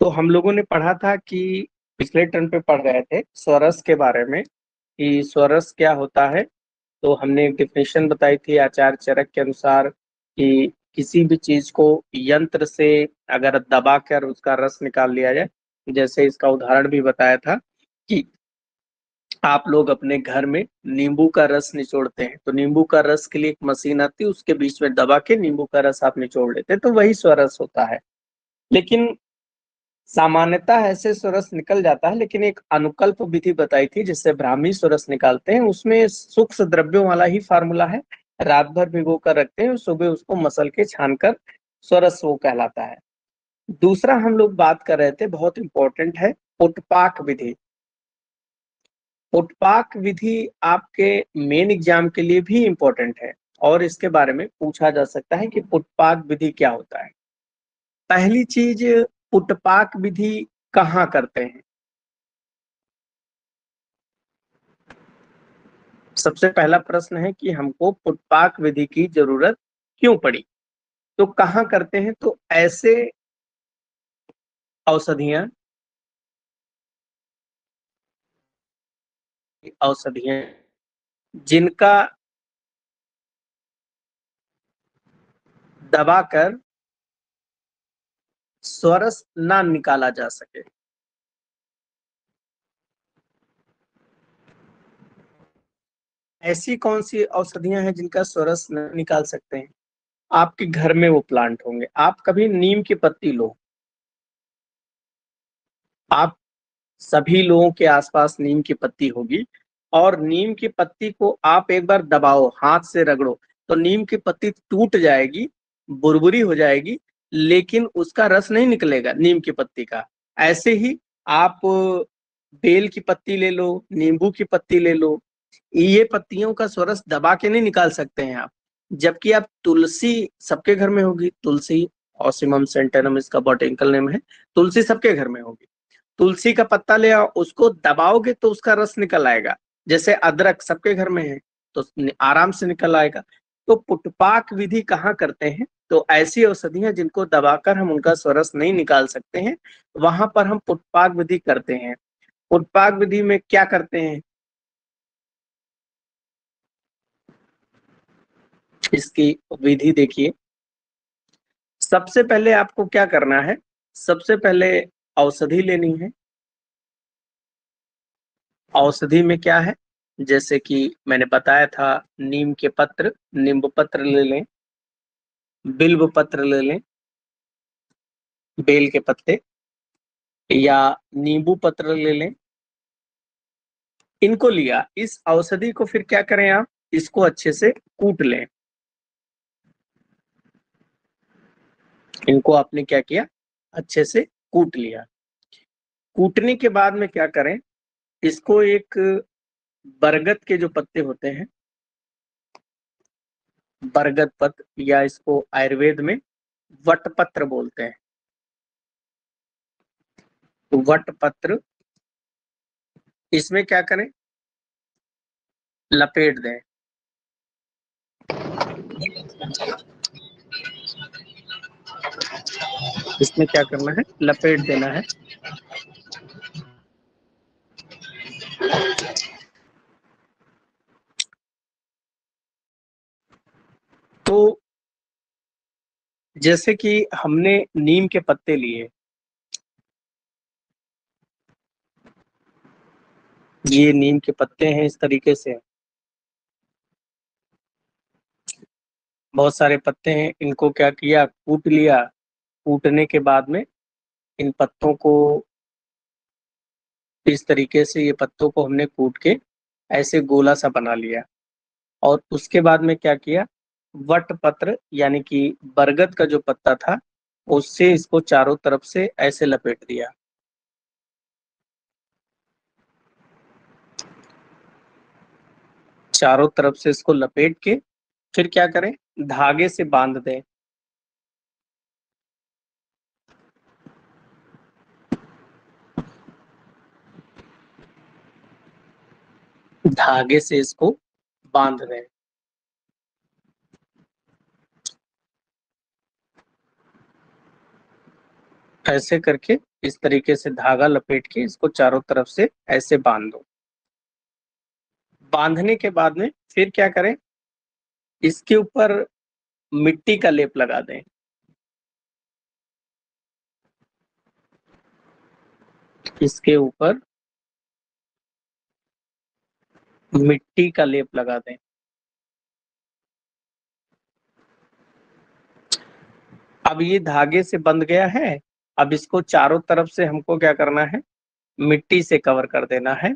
तो हम लोगों ने पढ़ा था कि पिछले टर्म पे पढ़ रहे थे स्वरस के बारे में कि स्वरस क्या होता है। तो हमने एक डेफिनेशन बताई थी आचार्य चरक के अनुसार कि किसी भी चीज को यंत्र से अगर दबा कर उसका रस निकाल लिया जाए, जैसे इसका उदाहरण भी बताया था कि आप लोग अपने घर में नींबू का रस निचोड़ते हैं, तो नींबू का रस के लिए एक मशीन आती है, उसके बीच में दबा के नींबू का रस आप निचोड़ लेते हैं, तो वही स्वरस होता है। लेकिन सामान्यतः ऐसे स्वरस निकल जाता है, लेकिन एक अनुकल्प विधि बताई थी जिससे ब्राह्मी स्वरस निकालते हैं, उसमें सूक्ष्म द्रव्यों वाला ही फार्मूला है। रात भर भिगो कर रखते हैं, सुबह उसको मसल के छान कर स्वरस वो कहलाता है। दूसरा हम लोग बात कर रहे थे, बहुत इंपॉर्टेंट है, पुटपाक विधि। पुटपाक विधि आपके मेन एग्जाम के लिए भी इंपॉर्टेंट है और इसके बारे में पूछा जा सकता है कि पुटपाक विधि क्या होता है। पहली चीज, पुटपाक विधि कहाँ करते हैं? सबसे पहला प्रश्न है कि हमको पुटपाक विधि की जरूरत क्यों पड़ी, तो कहाँ करते हैं? तो ऐसे औषधियां औषधियां जिनका दबाकर स्वरस ना निकाला जा सके। ऐसी कौन सी औषधियां हैं जिनका स्वरस न निकाल सकते हैं? आपके घर में वो प्लांट होंगे। आप कभी नीम की पत्ती लो, आप सभी लोगों के आसपास नीम की पत्ती होगी और नीम की पत्ती को आप एक बार दबाओ, हाथ से रगड़ो, तो नीम की पत्ती टूट जाएगी, बुरबुरी हो जाएगी, लेकिन उसका रस नहीं निकलेगा नीम की पत्ती का। ऐसे ही आप बेल की पत्ती ले लो, नींबू की पत्ती ले लो, ये पत्तियों का स्वरस दबा के नहीं निकाल सकते हैं आप। जबकि आप तुलसी, सबके घर में होगी तुलसी, ऑसिमम सेंटेनम इसका बॉटेनिकल नेम है, तुलसी सबके घर में होगी। तुलसी का पत्ता ले आओ, उसको दबाओगे तो उसका रस निकल आएगा। जैसे अदरक सबके घर में है, तो आराम से निकल आएगा। तो पुटपाक विधि कहाँ करते हैं? तो ऐसी औषधियां जिनको दबाकर हम उनका स्वरस नहीं निकाल सकते हैं, वहां पर हम पुटपाक विधि करते हैं। पुटपाक विधि में क्या करते हैं, इसकी विधि देखिए। सबसे पहले आपको क्या करना है, सबसे पहले औषधि लेनी है। औषधि में क्या है, जैसे कि मैंने बताया था, नीम के पत्र, नींबू पत्र ले लें, बिल्व पत्र ले लें, बेल के पत्ते, या नींबू पत्र ले लें। इनको लिया, इस औषधि को फिर क्या करें आप, इसको अच्छे से कूट लें। इनको आपने क्या किया, अच्छे से कूट लिया। कूटने के बाद में क्या करें, इसको एक बरगद के जो पत्ते होते हैं, बरगद पत्र, या इसको आयुर्वेद में वट पत्र बोलते हैं, तो वट पत्र, इसमें क्या करें, लपेट दें। इसमें क्या करना है, लपेट देना है। तो जैसे कि हमने नीम के पत्ते लिए, ये नीम के पत्ते हैं, इस तरीके से बहुत सारे पत्ते हैं, इनको क्या किया, कूट लिया। कूटने के बाद में इन पत्तों को इस तरीके से, ये पत्तों को हमने कूट के ऐसे गोला सा बना लिया। और उसके बाद में क्या किया, वट पत्र यानी कि बरगद का जो पत्ता था, उससे इसको चारों तरफ से ऐसे लपेट दिया। चारों तरफ से इसको लपेट के फिर क्या करें, धागे से बांध दें। धागे से इसको बांध दें। ऐसे करके इस तरीके से धागा लपेट के इसको चारों तरफ से ऐसे बांध दो। बांधने के बाद में फिर क्या करें, इसके ऊपर मिट्टी का लेप लगा दें। इसके ऊपर मिट्टी का लेप लगा दें। अब ये धागे से बंध गया है। अब इसको चारों तरफ से हमको क्या करना है, मिट्टी से कवर कर देना है।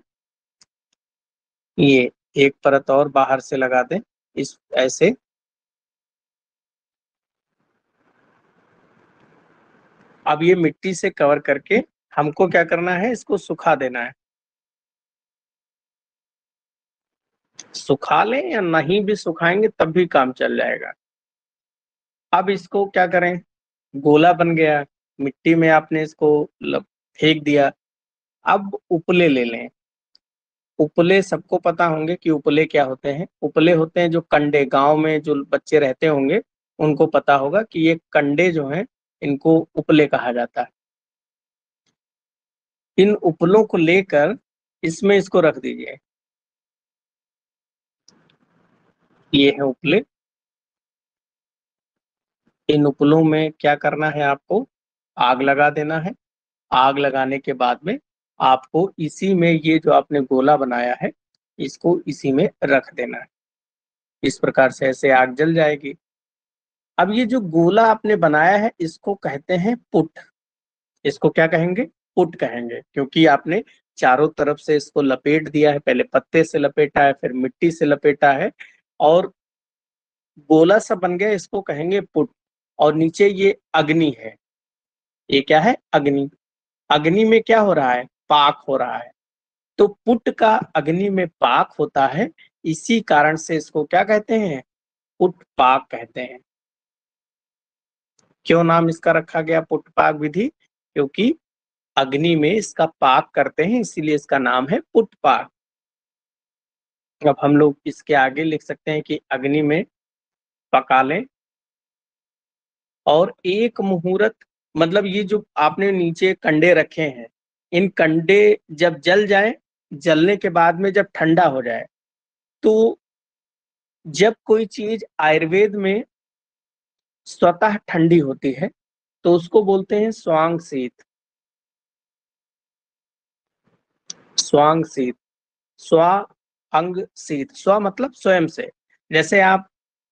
ये एक परत और बाहर से लगा दें इस ऐसे। अब ये मिट्टी से कवर करके हमको क्या करना है, इसको सुखा देना है। सुखा लें या नहीं भी सुखाएंगे तब भी काम चल जाएगा। अब इसको क्या करें, गोला बन गया, मिट्टी में आपने इसको फेंक दिया। अब उपले ले लें। उपले सबको पता होंगे कि उपले क्या होते हैं। उपले होते हैं जो कंडे, गांव में जो बच्चे रहते होंगे उनको पता होगा कि ये कंडे जो हैं इनको उपले कहा जाता है। इन उपलों को लेकर इसमें इसको रख दीजिए। ये है उपले। इन उपलों में क्या करना है आपको, आग लगा देना है। आग लगाने के बाद में आपको इसी में ये जो आपने गोला बनाया है इसको इसी में रख देना है। इस प्रकार से ऐसे आग जल जाएगी। अब ये जो गोला आपने बनाया है इसको कहते हैं पुट। इसको क्या कहेंगे, पुट कहेंगे, क्योंकि आपने चारों तरफ से इसको लपेट दिया है। पहले पत्ते से लपेटा है, फिर मिट्टी से लपेटा है और गोला सा बन गया, इसको कहेंगे पुट। और नीचे ये अग्नि है। ये क्या है, अग्नि। अग्नि में क्या हो रहा है, पाक हो रहा है। तो पुट का अग्नि में पाक होता है, इसी कारण से इसको क्या कहते हैं, पुट पाक कहते हैं। क्यों नाम इसका रखा गया पुट पाक विधि, क्योंकि अग्नि में इसका पाक करते हैं, इसीलिए इसका नाम है पुट पाक। अब हम लोग इसके आगे लिख सकते हैं कि अग्नि में पका लें। और एक मुहूर्त, मतलब ये जो आपने नीचे कंडे रखे हैं, इन कंडे जब जल जाए, जलने के बाद में जब ठंडा हो जाए, तो जब कोई चीज आयुर्वेद में स्वतः ठंडी होती है तो उसको बोलते हैं स्वांग शीत। स्वांग शीत, स्व अंग शीत। स्व मतलब स्वयं से। जैसे आप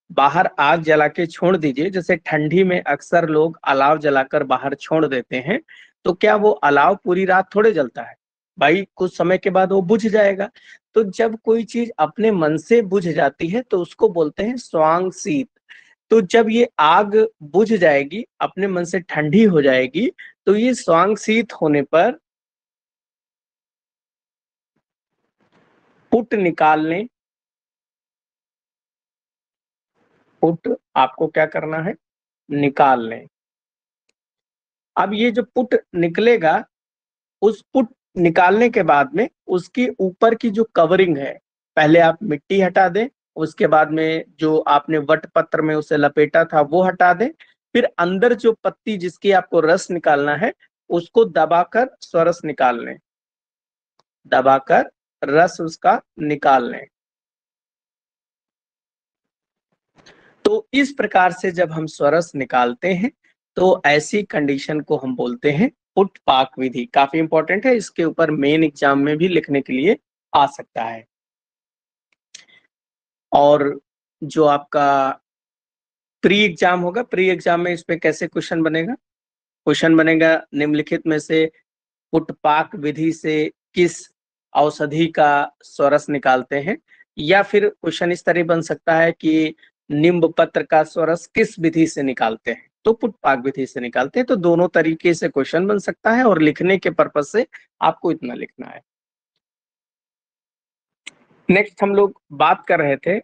बाहर आग जला के छोड़ दीजिए, जैसे ठंडी में अक्सर लोग अलाव जलाकर बाहर छोड़ देते हैं, तो क्या वो अलाव पूरी रात थोड़े जलता है भाई, कुछ समय के बाद वो बुझ जाएगा। तो जब कोई चीज अपने मन से बुझ जाती है तो उसको बोलते हैं स्वांग शीत। तो जब ये आग बुझ जाएगी, अपने मन से ठंडी हो जाएगी, तो ये स्वांग शीत होने पर पुट निकाल लें। पुट आपको क्या करना है, निकाल लें। अब ये जो पुट निकलेगा, उस पुट निकालने के बाद में उसकी ऊपर की जो कवरिंग है, पहले आप मिट्टी हटा दें। उसके बाद में जो आपने वट पत्र में उसे लपेटा था वो हटा दें। फिर अंदर जो पत्ती जिसकी आपको रस निकालना है उसको दबाकर स्वरस निकाल लें। दबाकर रस उसका निकाल लें। तो इस प्रकार से जब हम स्वरस निकालते हैं तो ऐसी कंडीशन को हम बोलते हैं पुट पाक विधि। काफी इंपॉर्टेंट है, इसके ऊपर मेन एग्जाम में भी लिखने के लिए आ सकता है। और जो आपका प्री एग्जाम होगा, प्री एग्जाम में इस पे कैसे क्वेश्चन बनेगा, क्वेश्चन बनेगा निम्नलिखित में से पुटपाक विधि से किस औषधि का स्वरस निकालते हैं। या फिर क्वेश्चन इस तरह बन सकता है कि निम्ब पत्र का स्वरस किस विधि से निकालते हैं, तो पुटपाक विधि से निकालते हैं। तो दोनों तरीके से क्वेश्चन बन सकता है और लिखने के पर्पज से आपको इतना लिखना है। नेक्स्ट हम लोग बात कर रहे थे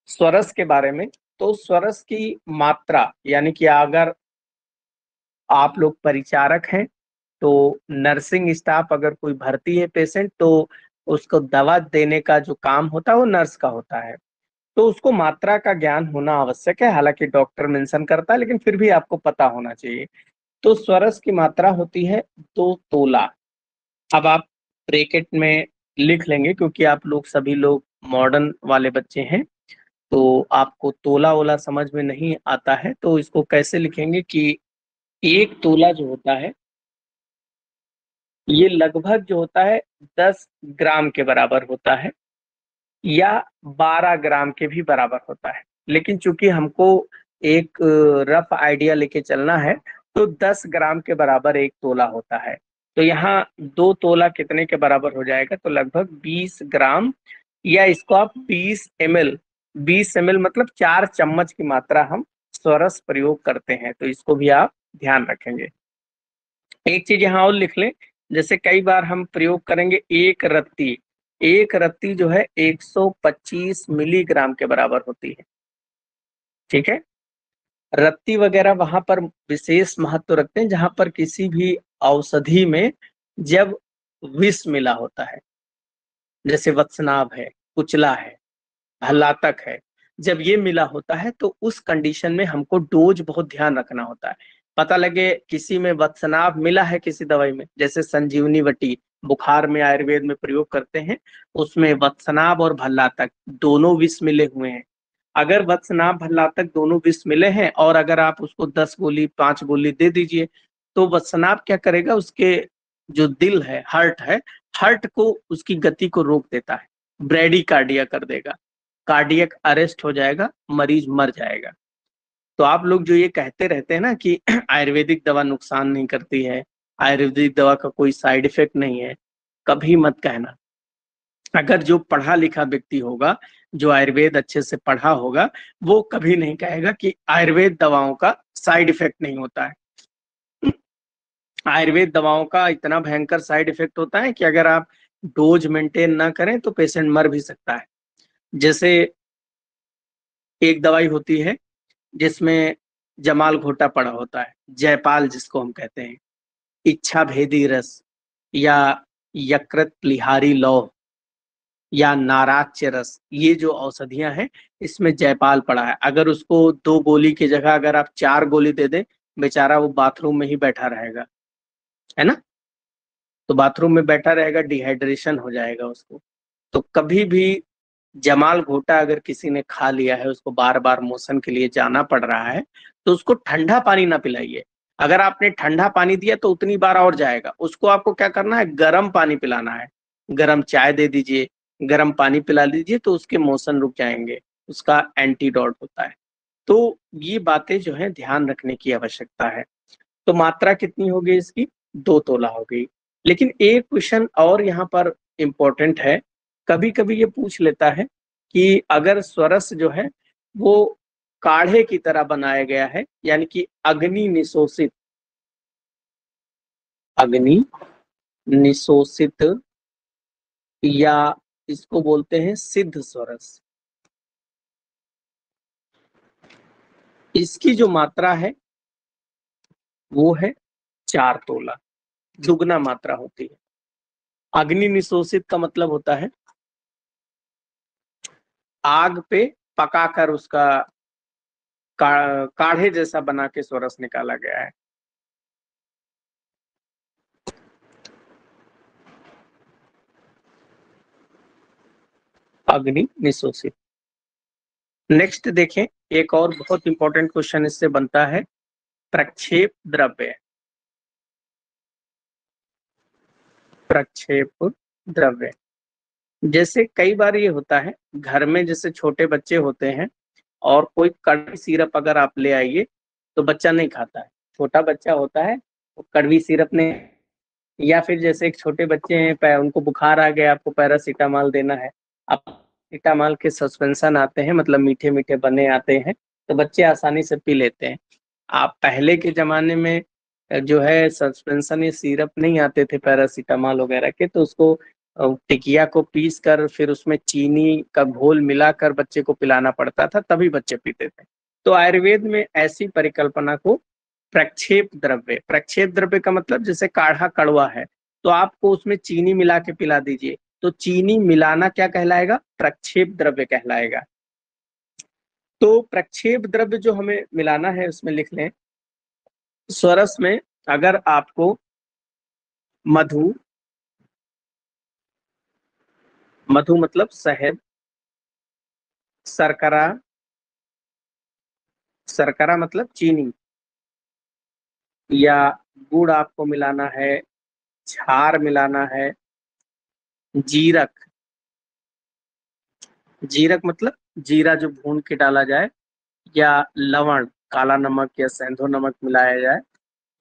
स्वरस के बारे में। तो स्वरस की मात्रा, यानी कि अगर आप लोग परिचारक हैं तो नर्सिंग स्टाफ अगर कोई भर्ती है पेशेंट, तो उसको दवा देने का जो काम होता है वो नर्स का होता है। तो उसको मात्रा का ज्ञान होना आवश्यक है। हालांकि डॉक्टर मेंशन करता है लेकिन फिर भी आपको पता होना चाहिए। तो स्वरस की मात्रा होती है 2 तोला। अब आप ब्रैकेट में लिख लेंगे क्योंकि आप लोग सभी लोग मॉडर्न वाले बच्चे हैं, तो आपको तोला-वोला समझ में नहीं आता है, तो इसको कैसे लिखेंगे कि 1 तोला जो होता है, ये लगभग जो होता है 10 ग्राम के बराबर होता है या 12 ग्राम के भी बराबर होता है। लेकिन चूँकि हमको एक रफ आइडिया लेके चलना है, तो 10 ग्राम के बराबर 1 तोला होता है। तो यहाँ 2 तोला कितने के बराबर हो जाएगा? तो लगभग 20 ग्राम, या इसको आप 20 एमएल मतलब 4 चम्मच की मात्रा हम स्वरस प्रयोग करते हैं, तो इसको भी आप ध्यान रखेंगे। एक चीज़ यहाँ और लिख लें, जैसे कई बार हम प्रयोग करेंगे 1 रत्ती। 1 रत्ती जो है 125 मिलीग्राम के बराबर होती है, ठीक है? रत्ती वगैरह वहाँ पर विशेष महत्व रखते हैं जहाँ पर किसी भी औषधि में जब विष मिला होता है, जैसे वत्सनाभ है, कुचला है, हलातक है, जब ये मिला होता है तो उस कंडीशन में हमको डोज बहुत ध्यान रखना होता है। पता लगे किसी में वत्सनाभ मिला है किसी दवाई में, जैसे संजीवनी वटी बुखार में आयुर्वेद में प्रयोग करते हैं, उसमें वत्सनाभ और भल्लातक दोनों विष मिले हुए हैं। अगर वत्सनाभ भल्लातक दोनों विष मिले हैं और अगर आप उसको 10 गोली 5 गोली दे दीजिए, तो वत्सनाभ क्या करेगा, उसके जो दिल है, हार्ट को उसकी गति को रोक देता है, ब्रेडिकार्डिया कर देगा, कार्डियक अरेस्ट हो जाएगा, मरीज मर जाएगा। तो आप लोग जो ये कहते रहते हैं ना कि आयुर्वेदिक दवा नुकसान नहीं करती है, आयुर्वेदिक दवा का कोई साइड इफेक्ट नहीं है, कभी मत कहना। अगर जो पढ़ा लिखा व्यक्ति होगा, जो आयुर्वेद अच्छे से पढ़ा होगा, वो कभी नहीं कहेगा कि आयुर्वेद दवाओं का साइड इफेक्ट नहीं होता है। आयुर्वेद दवाओं का इतना भयंकर साइड इफेक्ट होता है कि अगर आप डोज मेंटेन ना करें तो पेशेंट मर भी सकता है। जैसे एक दवाई होती है जिसमें जमाल घोटा पड़ा होता है, जयपाल जिसको हम कहते हैं, इच्छा भेदी रस या यकृत प्लिहारी लौह या नाराच्य रस, ये जो औषधियां हैं इसमें जयपाल पड़ा है। अगर उसको 2 गोली की जगह अगर आप 4 गोली दे दें, बेचारा वो बाथरूम में ही बैठा रहेगा, है ना? तो बाथरूम में बैठा रहेगा, डिहाइड्रेशन हो जाएगा उसको। तो कभी भी जमाल घोटा अगर किसी ने खा लिया है, उसको बार-बार मोशन के लिए जाना पड़ रहा है, तो उसको ठंडा पानी ना पिलाइए। अगर आपने ठंडा पानी दिया तो उतनी बार और जाएगा। उसको आपको क्या करना है, गर्म पानी पिलाना है। गर्म चाय दे दीजिए, गर्म पानी पिला दीजिए तो उसके मोशन रुक जाएँगे। उसका एंटीडोट होता है। तो ये बातें जो हैं ध्यान रखने की आवश्यकता है। तो मात्रा कितनी हो गई इसकी? 2 तोला हो गई। लेकिन एक क्वेश्चन और यहाँ पर इम्पोर्टेंट है, कभी-कभी ये पूछ लेता है कि अगर स्वरस जो है वो काढ़े की तरह बनाया गया है, यानी कि अग्नि निशोसित या इसको बोलते हैं सिद्ध स्वरस। इसकी जो मात्रा है वो है 4 तोला, दुगना मात्रा होती है। अग्नि निशोसित का मतलब होता है आग पे पकाकर उसका काढ़े जैसा बना के स्वरस निकाला गया है। अग्नि निशोषित। नेक्स्ट देखें, एक और बहुत इंपॉर्टेंट क्वेश्चन इससे बनता है, प्रक्षेप द्रव्य। प्रक्षेप द्रव्य, जैसे कई बार ये होता है घर में, जैसे छोटे बच्चे होते हैं और कोई कड़वी सिरप अगर आप ले आइए तो बच्चा नहीं खाता है। छोटा बच्चा होता है वो कड़वी सिरप नहीं, या फिर जैसे एक छोटे बच्चे हैं उनको बुखार आ गया, आपको पैरासीटामॉल देना है, आप सीटामॉल के सस्पेंशन आते हैं, मतलब मीठे मीठे बने आते हैं, तो बच्चे आसानी से पी लेते हैं। आप पहले के जमाने में जो है सस्पेंशन या सिरप नहीं आते थे पैरासीटामॉल वगैरह के, तो उसको टिकिया को पीस कर फिर उसमें चीनी का घोल मिलाकर बच्चे को पिलाना पड़ता था, तभी बच्चे पीते थे। तो आयुर्वेद में ऐसी परिकल्पना को प्रक्षेप द्रव्य का मतलब जैसे काढ़ा कड़वा है तो आपको उसमें चीनी मिला के पिला दीजिए, तो चीनी मिलाना क्या कहलाएगा, प्रक्षेप द्रव्य कहलाएगा। तो प्रक्षेप द्रव्य जो हमें मिलाना है उसमें लिख लें स्वरस में अगर आपको मधु, मधु मतलब शहद, शर्करा, शर्करा मतलब चीनी, या गुड़ आपको मिलाना है, क्षार मिलाना है, जीरक, जीरक मतलब जीरा जो भून के डाला जाए, या लवण, काला नमक या सेंधो नमक मिलाया जाए,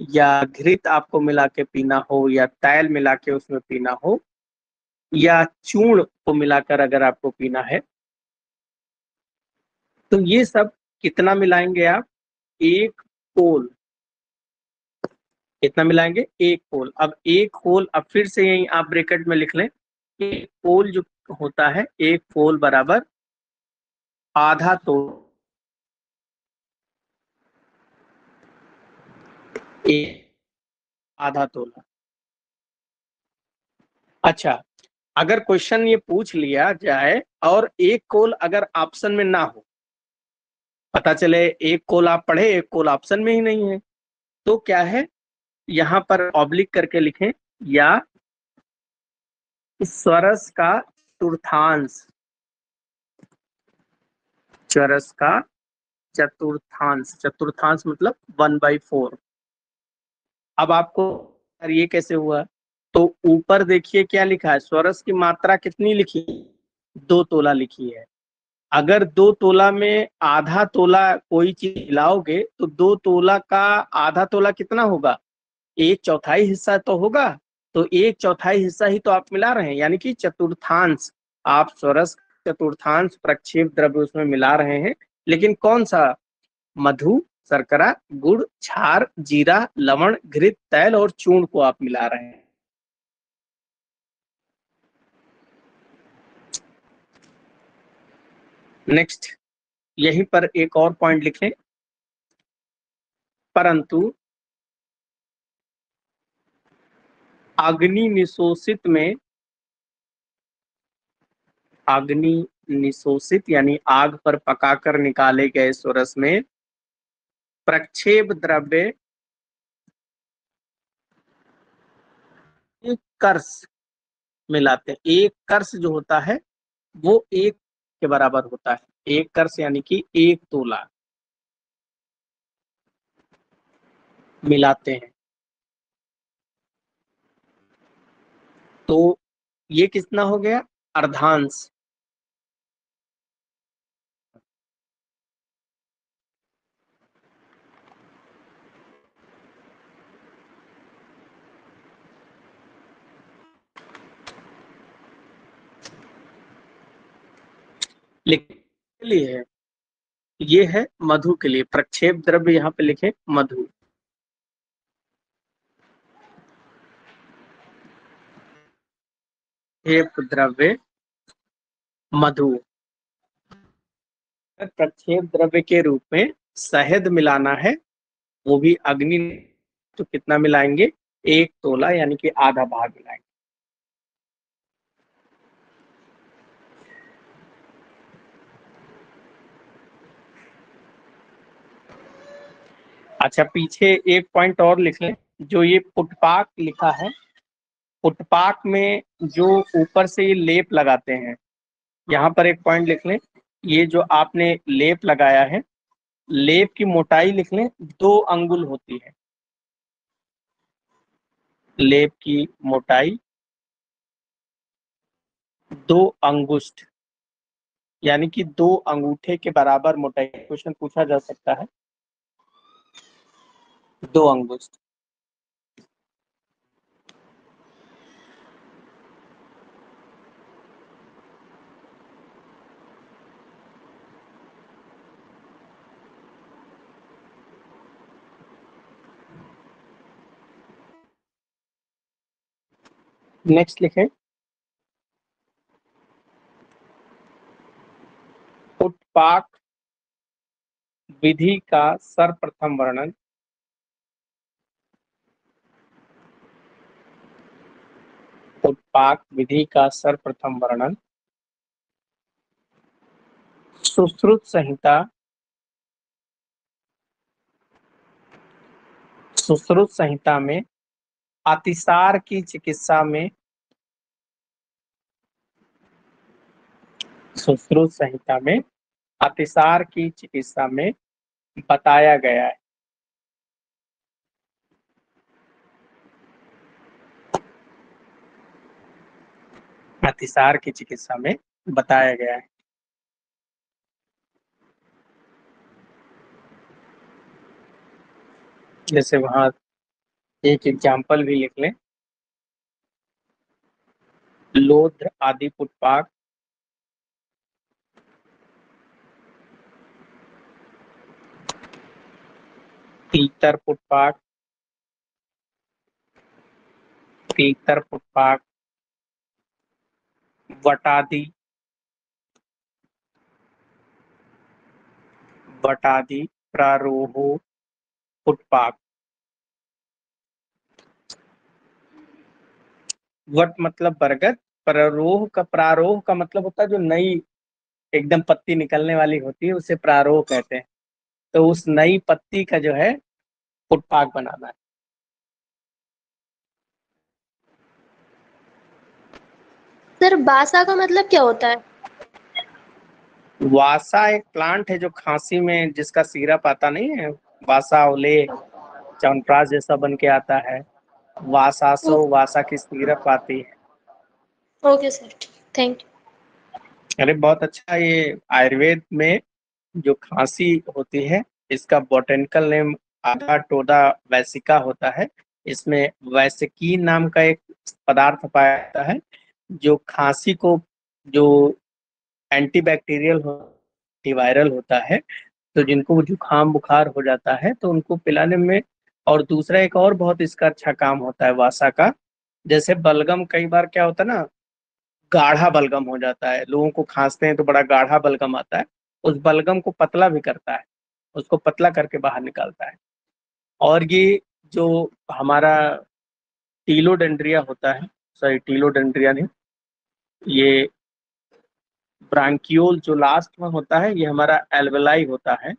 या घृत आपको मिला के पीना हो, या तैल मिला के उसमें पीना हो, या चूर्ण को मिलाकर अगर आपको पीना है, तो ये सब कितना मिलाएंगे आप? एक कोल। कितना मिलाएंगे? एक कोल। अब एक कोल, अब फिर से यही आप ब्रैकेट में लिख लें, एक कोल जो होता है, एक कोल बराबर आधा तोला, एक आधा तोला। अच्छा, अगर क्वेश्चन ये पूछ लिया जाए और एक कोल अगर ऑप्शन में ना हो, पता चले एक कोल आप पढ़े, एक कोल ऑप्शन में ही नहीं है, तो क्या है, यहां पर ऑब्लिक करके लिखें, या स्वरस का चतुर्थांश, चरस का चतुर्थांश, चतुर्थांश मतलब 1/4। अब आपको यार ये कैसे हुआ? तो ऊपर देखिए क्या लिखा है, स्वरस की मात्रा कितनी लिखी है? 2 तोला लिखी है। अगर 2 तोला में आधा तोला कोई चीज मिलाओगे तो 2 तोला का आधा तोला कितना होगा? एक चौथाई हिस्सा तो होगा। तो एक चौथाई हिस्सा ही तो आप मिला रहे हैं, यानी कि चतुर्थांश। आप स्वरस चतुर्थांश प्रक्षेप द्रव्य उसमें मिला रहे हैं, लेकिन कौन सा? मधु, शर्करा, गुड़, क्षार, जीरा, लवण, घृत, तैल और चूर्ण को आप मिला रहे हैं। नेक्स्ट, यहीं पर एक और पॉइंट लिख लें, परंतु अग्नि निशोषित में, अग्नि निशोषित यानी आग पर पकाकर निकाले गए सोरस में प्रक्षेप द्रव्य एक कर्ष मिलाते हैं। एक कर्ष जो होता है वो एक के बराबर होता है। एक कर्ष यानी कि 1 तोला मिलाते हैं। तो ये कितना हो गया? अर्धांश। लिखने लिए है, ये है मधु के लिए प्रक्षेप द्रव्य, यहाँ पे लिखे मधु। प्रक्षेप द्रव्य मधु, प्रक्षेप द्रव्य के रूप में शहद मिलाना है, वो भी अग्नि, तो कितना मिलाएंगे? 1 तोला यानी कि आधा भाग मिलाएंगे। अच्छा, पीछे एक पॉइंट और लिख लें, जो ये पुटपाक लिखा है, पुटपाक में जो ऊपर से ये लेप लगाते हैं, यहाँ पर एक पॉइंट लिख लें, ये जो आपने लेप लगाया है, लेप की मोटाई लिख लें 2 अंगुल होती है। लेप की मोटाई 2 अंगुष्ठ, यानी कि 2 अंगूठे के बराबर मोटाई। क्वेश्चन पूछा जा सकता है, 2 अंगुष्ठ। नेक्स्ट लिखें, पुटपाक विधि का सर्वप्रथम वर्णन, पुटपाक विधि का सर्वप्रथम वर्णन सुश्रुत संहिता, सुश्रुत संहिता में अतिसार की चिकित्सा में, सुश्रुत संहिता में अतिसार की चिकित्सा में बताया गया है। अतिसार की चिकित्सा में बताया गया है। जैसे वहां एक एग्जाम्पल भी लिख लें, लोध्र आदि पुटपाक, तीतर पुटपाक, तीतर पुटपाक, वटादी, वटादी, प्रारोहो पुटपाक। वट मतलब बरगद, प्रारोह का मतलब होता है जो नई एकदम पत्ती निकलने वाली होती है, उसे प्रारोह कहते हैं। तो उस नई पत्ती का जो है पुटपाक बनाना है। सर बासा का मतलब क्या होता है? वासा एक प्लांट है जो खांसी में जिसका सिरप आता नहीं है, वासा ओले च्यवनप्राश जैसा बन के आता है, वासासो, वासा की सिरप आती है। Okay sir, thank you. अरे बहुत अच्छा, ये आयुर्वेद में जो खांसी होती है इसका बोटेनिकल नेम आधा टोडा वैसिका होता है। इसमें वैसिकीन नाम का एक पदार्थ पाया जाता है जो खांसी को, जो एंटीबैक्टीरियल एंटीवायरल होता है, तो जिनको जुकाम बुखार हो जाता है तो उनको पिलाने में। और दूसरा एक और बहुत इसका अच्छा काम होता है वासा का, जैसे बलगम कई बार क्या होता है ना, गाढ़ा बलगम हो जाता है, लोगों को खांसते हैं तो बड़ा गाढ़ा बलगम आता है, उस बलगम को पतला भी करता है, उसको पतला करके बाहर निकालता है। और ये जो हमारा टीलोडेंड्रिया होता है, सॉरी टीलोडेंड्रिया नहीं, ये ब्रांकियोल जो लास्ट में होता है, ये हमारा एल्वेलाई होता है।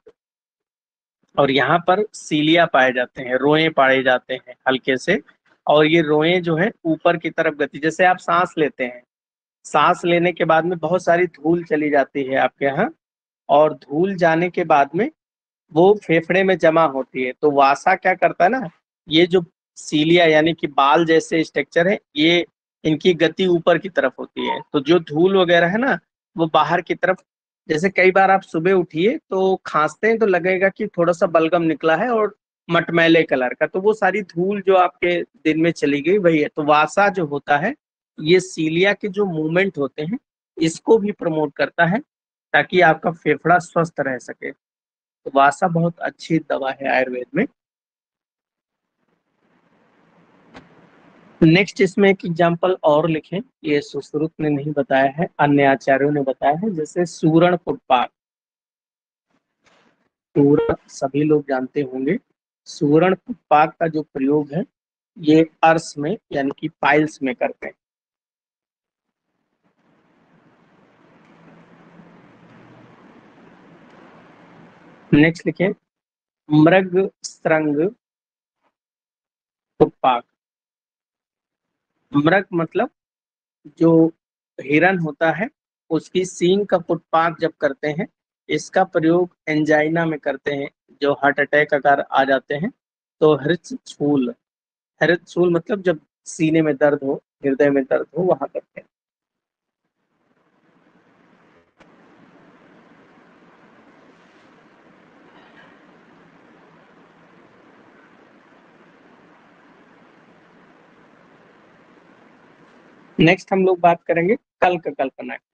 और यहाँ पर सीलिया पाए जाते हैं, रोए पाए जाते हैं हल्के से। और ये रोए जो है ऊपर की तरफ गति, जैसे आप सांस लेते हैं, सांस लेने के बाद में बहुत सारी धूल चली जाती है आपके यहाँ, और धूल जाने के बाद में वो फेफड़े में जमा होती है। तो वासा क्या करता है ना, ये जो सीलिया यानी कि बाल जैसे स्ट्रक्चर है, ये इनकी गति ऊपर की तरफ होती है, तो जो धूल वगैरह है ना वो बाहर की तरफ। जैसे कई बार आप सुबह उठिए तो खांसते हैं तो लगेगा कि थोड़ा सा बलगम निकला है और मटमैले कलर का, तो वो सारी धूल जो आपके दिन में चली गई वही है। तो वासा जो होता है ये सीलिया के जो मूवमेंट होते हैं इसको भी प्रमोट करता है, ताकि आपका फेफड़ा स्वस्थ रह सके। तो वासा बहुत अच्छी दवा है आयुर्वेद में। नेक्स्ट इसमें एक एग्जांपल और लिखें, ये सुश्रुत ने नहीं बताया है, अन्य आचार्यों ने बताया है, जैसे सूरण पुटपाक। सूरण सभी लोग जानते होंगे। सूरण पुटपाक का जो प्रयोग है ये अर्श में यानी कि पाइल्स में करते हैं। नेक्स्ट लिखें, मृग श्रृंग पुटपाक। मृग मतलब जो हिरन होता है उसकी सींग का पुटपाक जब करते हैं, इसका प्रयोग एंजाइना में करते हैं, जो हार्ट अटैक अगर आ जाते हैं तो हृदय हृदय मतलब जब सीने में दर्द हो, हृदय में दर्द हो, वहां करते हैं। नेक्स्ट हम लोग बात करेंगे कल्क कल्पना की।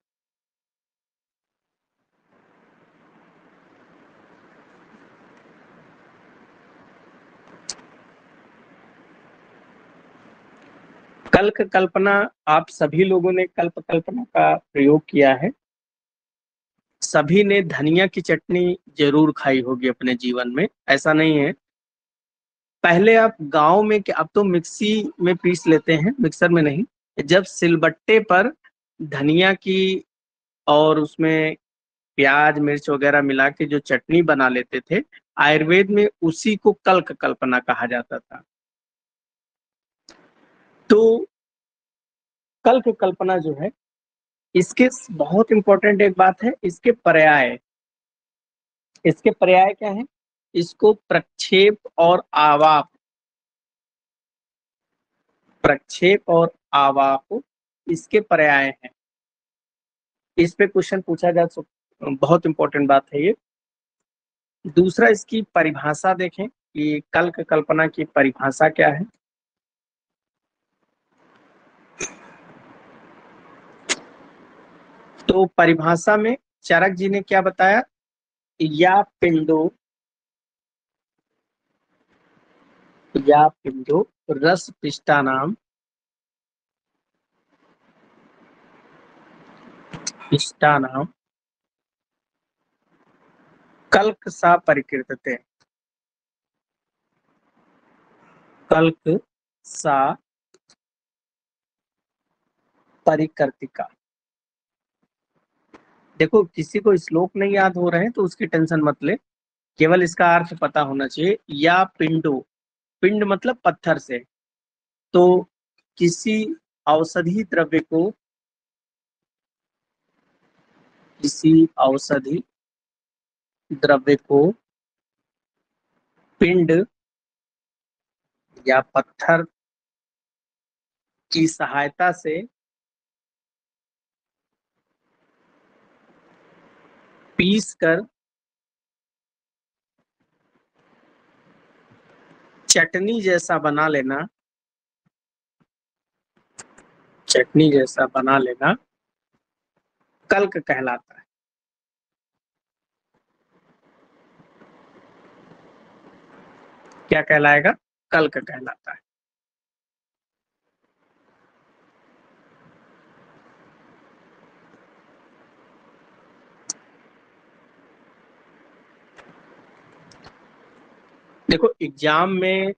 कल्क कल्पना, आप सभी लोगों ने कल्प कल्पना का प्रयोग किया है। सभी ने धनिया की चटनी जरूर खाई होगी अपने जीवन में, ऐसा नहीं है। पहले आप गांव में, कि अब तो मिक्सी में पीस लेते हैं, मिक्सर में नहीं, जब सिलबट्टे पर धनिया की और उसमें प्याज मिर्च वगैरह मिला के जो चटनी बना लेते थे, आयुर्वेद में उसी को कल्क कल्पना कहा जाता था। तो कल्क कल्पना जो है, इसके बहुत इंपॉर्टेंट एक बात है, इसके पर्याय। इसके पर्याय क्या है? इसको प्रक्षेप और आवाप, प्रक्षेप और आवाप इसके पर्याय हैं। इस पे क्वेश्चन पूछा जा सकता, बहुत इंपॉर्टेंट बात है ये। दूसरा, इसकी परिभाषा देखें कि कल्क कल्पना की परिभाषा क्या है। तो परिभाषा में चरक जी ने क्या बताया? या पिंडो रस पिष्टानाम कल्क सा परिकीर्तते, कल्क सा परिकर्तिका। देखो, किसी को श्लोक नहीं याद हो रहे हैं तो उसकी टेंशन मत ले, केवल इसका अर्थ पता होना चाहिए। या पिंडो, पिंड मतलब पत्थर से, तो किसी औषधि द्रव्य को, किसी औषधि द्रव्य को पिंड या पत्थर की सहायता से पीस कर चटनी जैसा बना लेना, चटनी जैसा बना लेना कल्क कहलाता है। क्या कहलाएगा? कल्क कहलाता है। देखो, एग्जाम में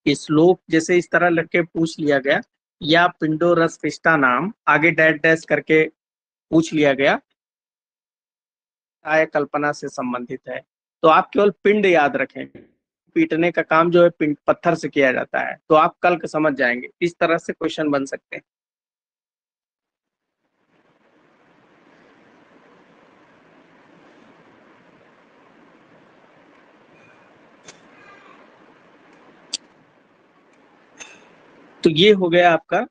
श्लोक जैसे इस तरह लिख के पूछ लिया गया, या पिंडो रस पिष्टा नाम, आगे डैश डैश करके पूछ लिया गया, आय कल्पना से संबंधित है, तो आप केवल पिंड याद रखें। पीटने का काम जो है पिंड पत्थर से किया जाता है, तो आप कल्क समझ जाएंगे। इस तरह से क्वेश्चन बन सकते हैं। तो ये हो गया आपका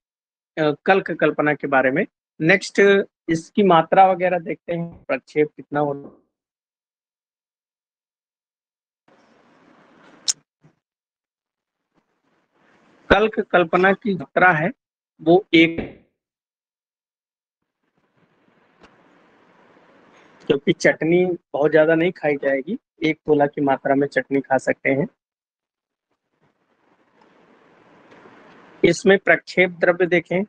कल्क कल्पना के बारे में। नेक्स्ट, इसकी मात्रा वगैरह देखते हैं, प्रक्षेप कितना हो। कल्क कल्पना की मात्रा है वो एक, क्योंकि चटनी बहुत ज्यादा नहीं खाई जाएगी, 1 तोला की मात्रा में चटनी खा सकते हैं। इसमें प्रक्षेप द्रव्य देखें,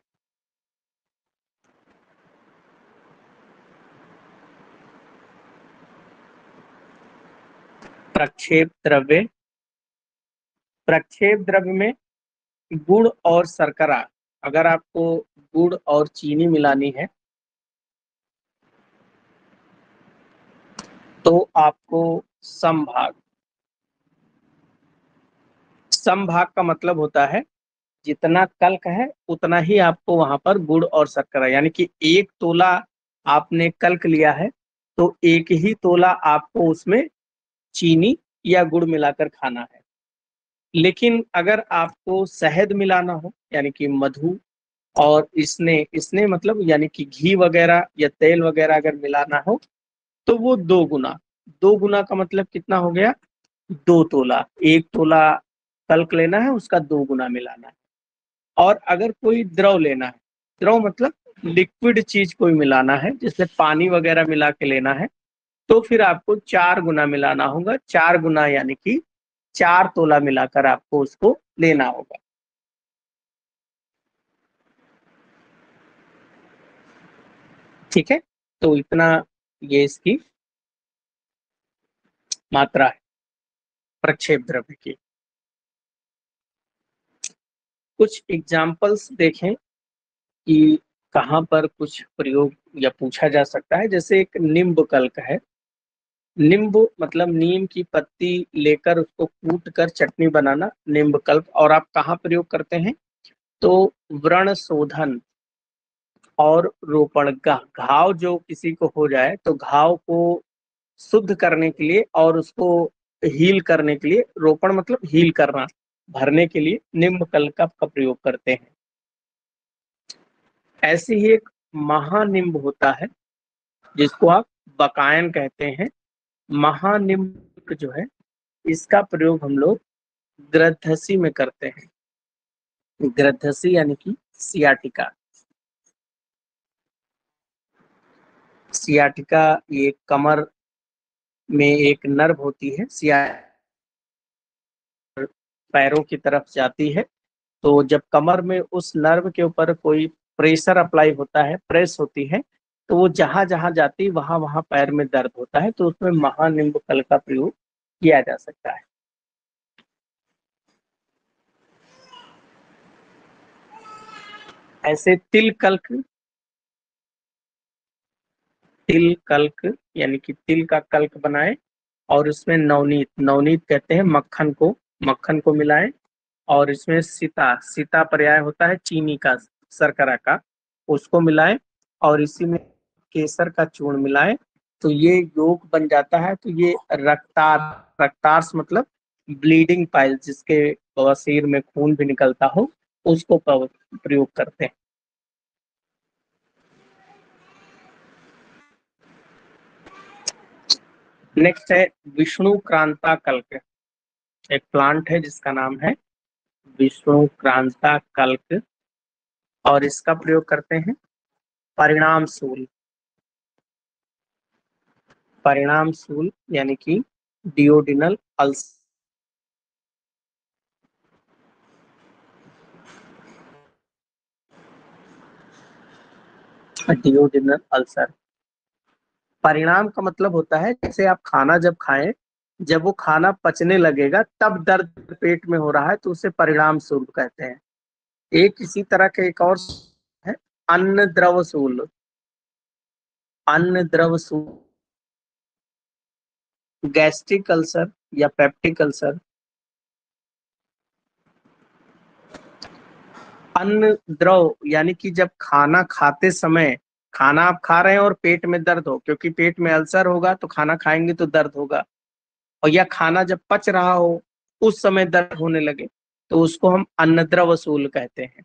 प्रक्षेप द्रव्य, प्रक्षेप द्रव्य में गुड़ और शर्करा, अगर आपको गुड़ और चीनी मिलानी है तो आपको समभाग, समभाग का मतलब होता है जितना कल्क है उतना ही आपको वहां पर गुड़ और शर्करा, यानी कि 1 तोला आपने कल्क लिया है तो 1 ही तोला आपको उसमें चीनी या गुड़ मिलाकर खाना है। लेकिन अगर आपको शहद मिलाना हो, यानी कि मधु और इसने इसने मतलब यानी कि घी वगैरह या तेल वगैरह अगर मिलाना हो, तो वो 2 गुना, 2 गुना का मतलब कितना हो गया? 2 तोला, 1 तोला कल्क लेना है, उसका 2 गुना मिलाना है। और अगर कोई द्रव लेना है, द्रव मतलब लिक्विड चीज कोई मिलाना है, जैसे पानी वगैरह मिला के लेना है, तो फिर आपको 4 गुना मिलाना होगा। 4 गुना यानी कि 4 तोला मिलाकर आपको उसको लेना होगा। ठीक है, तो इतना ये इसकी मात्रा है प्रक्षेप द्रव्य की। कुछ एग्जाम्पल्स देखें कि कहाँ पर कुछ प्रयोग या पूछा जा सकता है। जैसे एक निम्ब कल्क है, नींब मतलब नीम की पत्ती लेकर उसको कूट कर चटनी बनाना नींब कल्प। और आप कहाँ प्रयोग करते हैं? तो व्रण शोधन और रोपण, घाव जो किसी को हो जाए तो घाव को शुद्ध करने के लिए और उसको हील करने के लिए, रोपण मतलब हील करना, भरने के लिए नींब कल्प का प्रयोग करते हैं। ऐसे ही एक महानिम्ब होता है जिसको आप बकायन कहते हैं। महानिम्ब जो है इसका प्रयोग हम लोग गृद्धसी में करते हैं। गृद्धसी यानी कि सियाटिका। सियाटिका ये कमर में एक नर्व होती है, सिया पैरों की तरफ जाती है। तो जब कमर में उस नर्व के ऊपर कोई प्रेशर अप्लाई होता है, प्रेस होती है, तो वो जहां जहां जाती है वहां वहां पैर में दर्द होता है, तो उसमें महानिम्ब कल का प्रयोग किया जा सकता है। ऐसे तिल कल्क, तिल कल्क यानी कि तिल का कल्क बनाए और उसमें नवनीत, नवनीत कहते हैं मक्खन को, मक्खन को मिलाएं और इसमें सीता, सीता पर्याय होता है चीनी का, शर्करा का, उसको मिलाएं और इसी में केसर का चूर्ण मिलाएं, तो ये योग बन जाता है। तो ये रक्तार, रक्तार्स मतलब ब्लीडिंग पाइल, जिसके बवासीर में खून भी निकलता हो, उसको प्रयोग करते हैं। नेक्स्ट है विष्णु क्रांता कल्क। एक प्लांट है जिसका नाम है विष्णु क्रांता कल्क और इसका प्रयोग करते हैं परिणाम सूल। परिणाम सूल यानी कि डिओडिनल अल्सर, डिओडिनल अल्सर। परिणाम का मतलब होता है जैसे आप खाना जब खाएं, जब वो खाना पचने लगेगा तब दर्द पेट में हो रहा है तो उसे परिणाम सूल कहते हैं। एक इसी तरह का एक और है अन्न द्रव सूल। अन्न द्रव सूल गैस्ट्रिक अल्सर या पेप्टिक अल्सर। अन्न द्रव यानी कि जब खाना खाते समय, खाना आप खा रहे हैं और पेट में दर्द हो, क्योंकि पेट में अल्सर होगा तो खाना खाएंगे तो दर्द होगा, और या खाना जब पच रहा हो उस समय दर्द होने लगे, तो उसको हम अन्नद्रव सूल कहते हैं।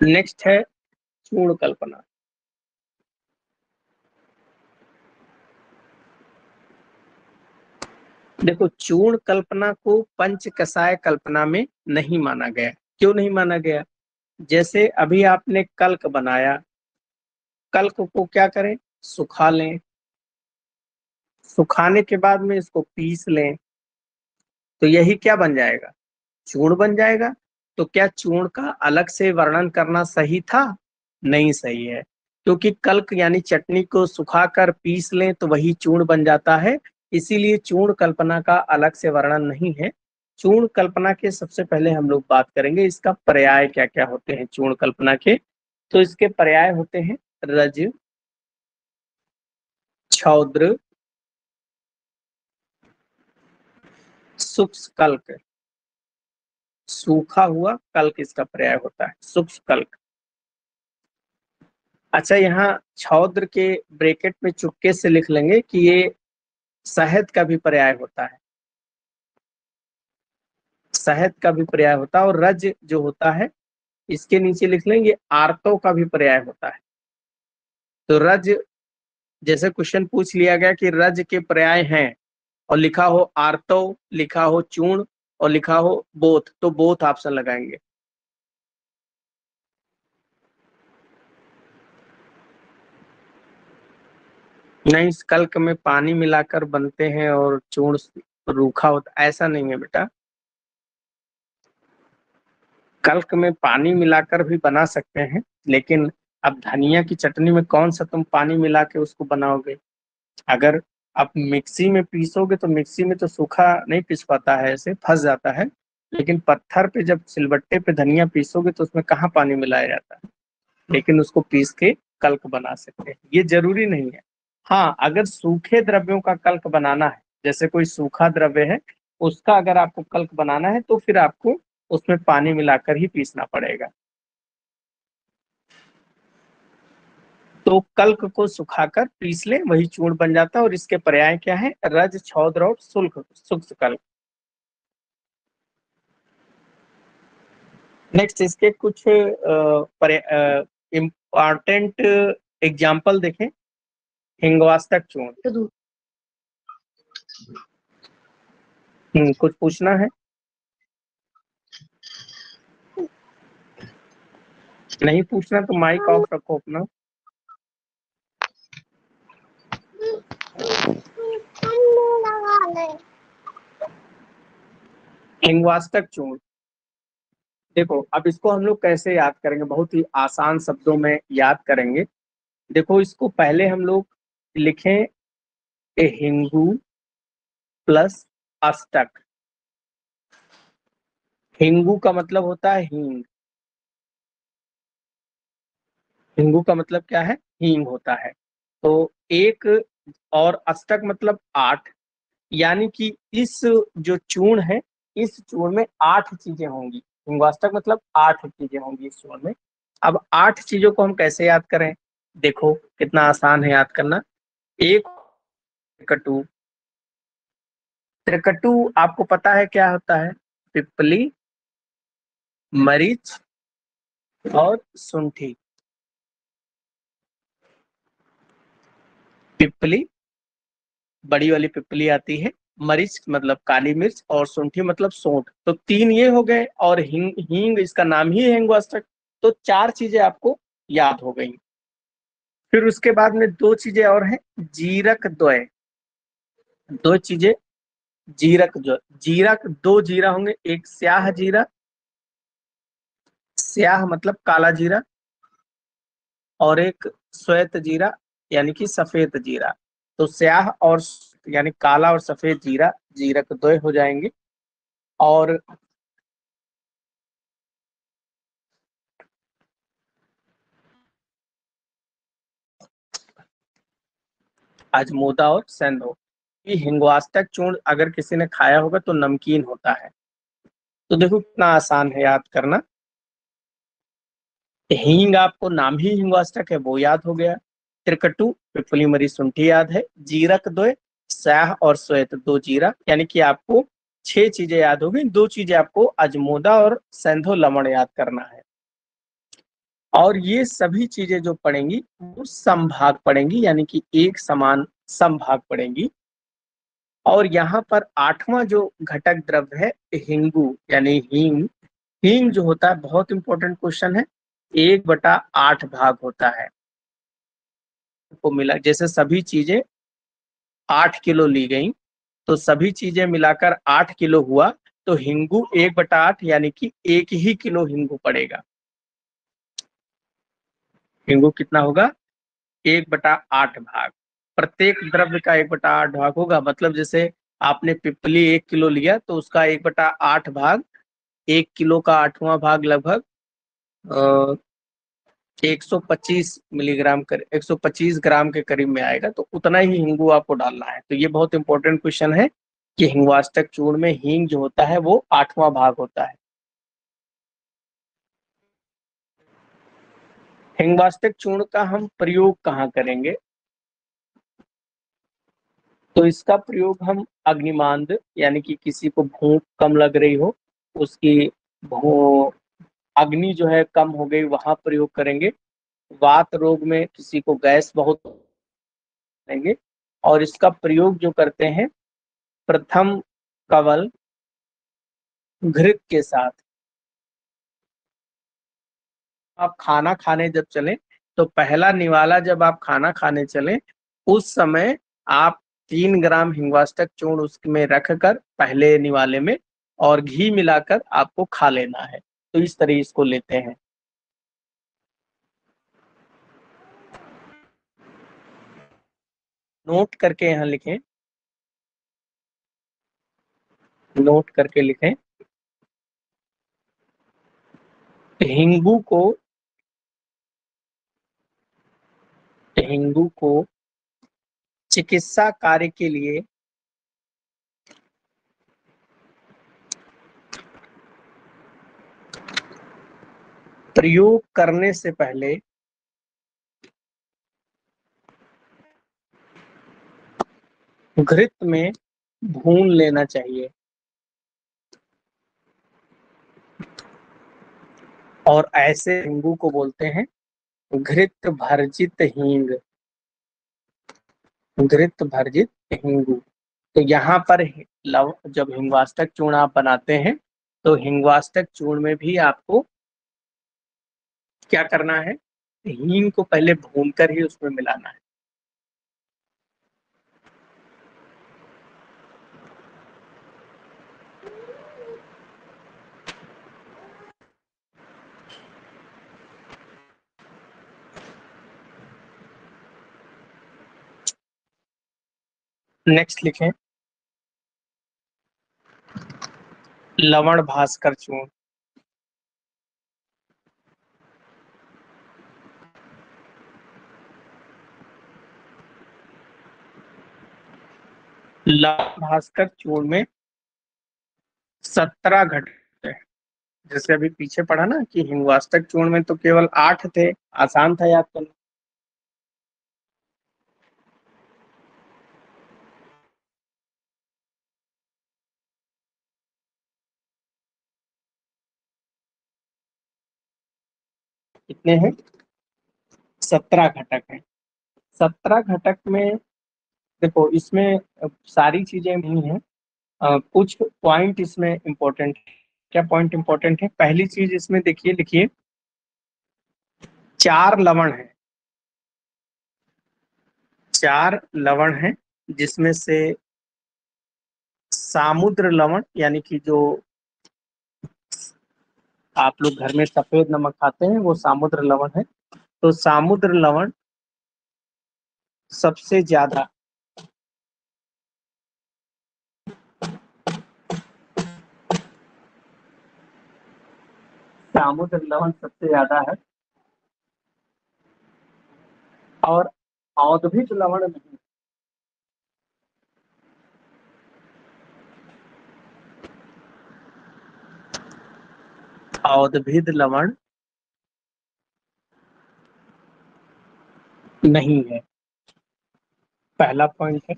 नेक्स्ट है चूर्ण कल्पना। देखो चूर्ण कल्पना को पंच कषाय कल्पना में नहीं माना गया। क्यों नहीं माना गया? जैसे अभी आपने कल्क बनाया, कल्क को क्या करें, सुखा लें, सुखाने के बाद में इसको पीस लें, तो यही क्या बन जाएगा, चूर्ण बन जाएगा। तो क्या चूर्ण का अलग से वर्णन करना सही था? नहीं सही है, क्योंकि कल्क यानी चटनी को सुखाकर पीस लें तो वही चूर्ण बन जाता है। इसीलिए चूर्ण कल्पना का अलग से वर्णन नहीं है। चूर्ण कल्पना के सबसे पहले हम लोग बात करेंगे इसका पर्याय क्या क्या होते हैं चूर्ण कल्पना के। तो इसके पर्याय होते हैं रज, क्षौद्र, सूक्ष्म कल्क। सूखा हुआ कल्क इसका पर्याय होता है, सूक्ष्म कल्क। अच्छा, यहाँ छौद्र के ब्रैकेट में चुपके से लिख लेंगे कि ये शहद का भी पर्याय होता है, शहद का भी पर्याय होता है। और रज जो होता है इसके नीचे लिख लेंगे आर्तों का भी पर्याय होता है। तो रज, जैसे क्वेश्चन पूछ लिया गया कि रज के पर्याय हैं और लिखा हो आर्तो, लिखा हो चूर्ण और लिखा हो बोथ, तो बोथ ऑप्शन लगाएंगे। नहीं, इस कल्क में पानी मिलाकर बनते हैं और चूर्ण रूखा होता, ऐसा नहीं है बेटा। कल्क में पानी मिलाकर भी बना सकते हैं, लेकिन अब धनिया की चटनी में कौन सा तुम पानी मिला के उसको बनाओगे? अगर आप मिक्सी में पीसोगे तो मिक्सी में तो सूखा नहीं पीस पाता है, ऐसे फंस जाता है। लेकिन पत्थर पे जब सिलबट्टे पे धनिया पीसोगे तो उसमें कहाँ पानी मिलाया जाता है, लेकिन उसको पीस के कल्क बना सकते हैं। ये जरूरी नहीं है। हाँ, अगर सूखे द्रव्यों का कल्क बनाना है, जैसे कोई सूखा द्रव्य है, उसका अगर आपको कल्क बनाना है तो फिर आपको उसमें पानी मिलाकर ही पीसना पड़ेगा। तो कल्क को सुखाकर पीस ले, वही चूर्ण बन जाता है। और इसके पर्याय क्या है? रज, छौद्र और शुल्क शुष्क कल्क। नेक्स्ट इसके कुछ इम्पॉर्टेंट एग्जाम्पल देखें। हिंगवास्तक चूर्ण। कुछ पूछना है? नहीं पूछना तो माइक ऑफ रखो अपना। हिंगवास्तक चूर्ण, देखो अब इसको हम लोग कैसे याद करेंगे, बहुत ही आसान शब्दों में याद करेंगे। देखो इसको पहले हम लोग लिखें हिंगू प्लस अष्टक। हिंगू का मतलब होता है हींग। हिंगू का मतलब क्या है? हींग होता है। तो एक, और अष्टक मतलब 8, यानी कि इस जो चूर्ण है, इस चूर्ण में 8 चीजें होंगी। हिंगवाष्टक मतलब 8 चीजें होंगी इस चूर्ण में। अब 8 चीजों को हम कैसे याद करें? देखो कितना आसान है याद करना। एक, त्रिकटु। त्रिकटु आपको पता है क्या होता है? पिपली, मरीच और सुंठी। पिपली, बड़ी वाली पिपली आती है, मरीच मतलब काली मिर्च, और सुंठी मतलब सौंठ। तो 3 ये हो गए, और हींग, हींग इसका नाम ही है हिंगवाष्टक। तो 4 चीजें आपको याद हो गई। फिर उसके बाद में 2 चीजें और हैं, जीरक द्वय। 2 चीजें, जीरक द्वय। जीरक, 2 जीरा होंगे, एक स्याह जीरा, स्याह मतलब काला जीरा, और एक श्वेत जीरा यानी कि सफेद जीरा। तो स्याह और यानी काला और सफेद जीरा जीरक द्वय हो जाएंगे। और अजमोदा और सेंधो। ये हिंगवाष्टक चूर्ण अगर किसी ने खाया होगा तो नमकीन होता है। तो देखो कितना आसान है याद करना। हींग आपको नाम ही हिंगवाष्टक है, वो याद हो गया। त्रिकटु, पिपली, मरी, शुंठी याद है। जीरक द्वय, स्याह और श्वेत 2 जीरा, यानी कि आपको 6 चीजें याद हो गई। 2 चीजें आपको अजमोदा और सेंधो लवण याद करना है। और ये सभी चीजें जो पड़ेंगी वो समभाग पड़ेंगी, यानी कि एक समान समभाग पड़ेंगी। और यहाँ पर 8वां जो घटक द्रव्य है हिंगू यानी हींग। हींग जो होता है, बहुत इंपॉर्टेंट क्वेश्चन है, 1/8 भाग होता है। को मिला, जैसे सभी चीजें 8 किलो ली गई, तो सभी चीजें मिलाकर 8 किलो हुआ, तो हिंगू 1/8 यानी कि 1 ही किलो हिंगू पड़ेगा। हिंगू कितना होगा? 1/8 भाग। प्रत्येक द्रव्य का 1/8 भाग होगा, मतलब जैसे आपने पिपली 1 किलो लिया तो उसका 1/8 भाग, 1 किलो का 8वां भाग लगभग 125 मिलीग्राम कर 125 ग्राम के करीब में आएगा। तो उतना ही हिंगू आपको डालना है। तो ये बहुत इंपॉर्टेंट क्वेश्चन है कि हिंगवाष्टक चूर्ण में हींग जो होता है वो 8वां भाग होता है। हिंगवाष्टक चूर्ण का हम प्रयोग कहाँ करेंगे? तो इसका प्रयोग हम अग्निमांद, यानी कि किसी को भूख कम लग रही हो, उसकी भू अग्नि जो है कम हो गई, वहां प्रयोग करेंगे। वात रोग में किसी को गैस बहुत करेंगे। और इसका प्रयोग जो करते हैं प्रथम कवल घृत के साथ। आप खाना खाने जब चले, तो पहला निवाला जब आप खाना खाने चले, उस समय आप 3 ग्राम हिंगवाष्टक चूर्ण उसमें रखकर पहले निवाले में और घी मिलाकर आपको खा लेना है। तो इस तरह इसको लेते हैं। नोट करके यहाँ लिखें, नोट करके लिखें। हिंगू को चिकित्सा कार्य के लिए प्रयोग करने से पहले घृत में भून लेना चाहिए और ऐसे हिंगू को बोलते हैं घृत भर्जित हींग। घृत भर्जित हिंगू। तो यहाँ पर लव जब हिंगवाष्टक चूर्ण आप बनाते हैं तो हिंगवाष्टक चूर्ण में भी आपको क्या करना है, हींग को पहले भूनकर ही उसमें मिलाना है। नेक्स्ट लिखें लवण भास्कर चूर्ण। लवण भास्कर चूर्ण में 17 घटक है। जैसे अभी पीछे पढ़ा ना कि हिंगवाष्टक चूर्ण में तो केवल 8 थे, आसान था याद करना। कितने हैं, 17 घटक हैं। 17 घटक में देखो इसमें सारी चीजें नहीं है, कुछ पॉइंट इसमें इंपॉर्टेंट है। क्या पॉइंट इंपॉर्टेंट है, पहली चीज इसमें देखिए, लिखिए 4 लवण है। 4 लवण है जिसमें से सामुद्र लवण यानी कि जो आप लोग घर में सफेद नमक खाते हैं वो सामुद्र लवण है। तो सामुद्र लवण सबसे ज्यादा सामुद्र लवण सबसे ज्यादा है और औद्भिद लवण नहीं। औद्भिद लवण नहीं है, पहला पॉइंट है।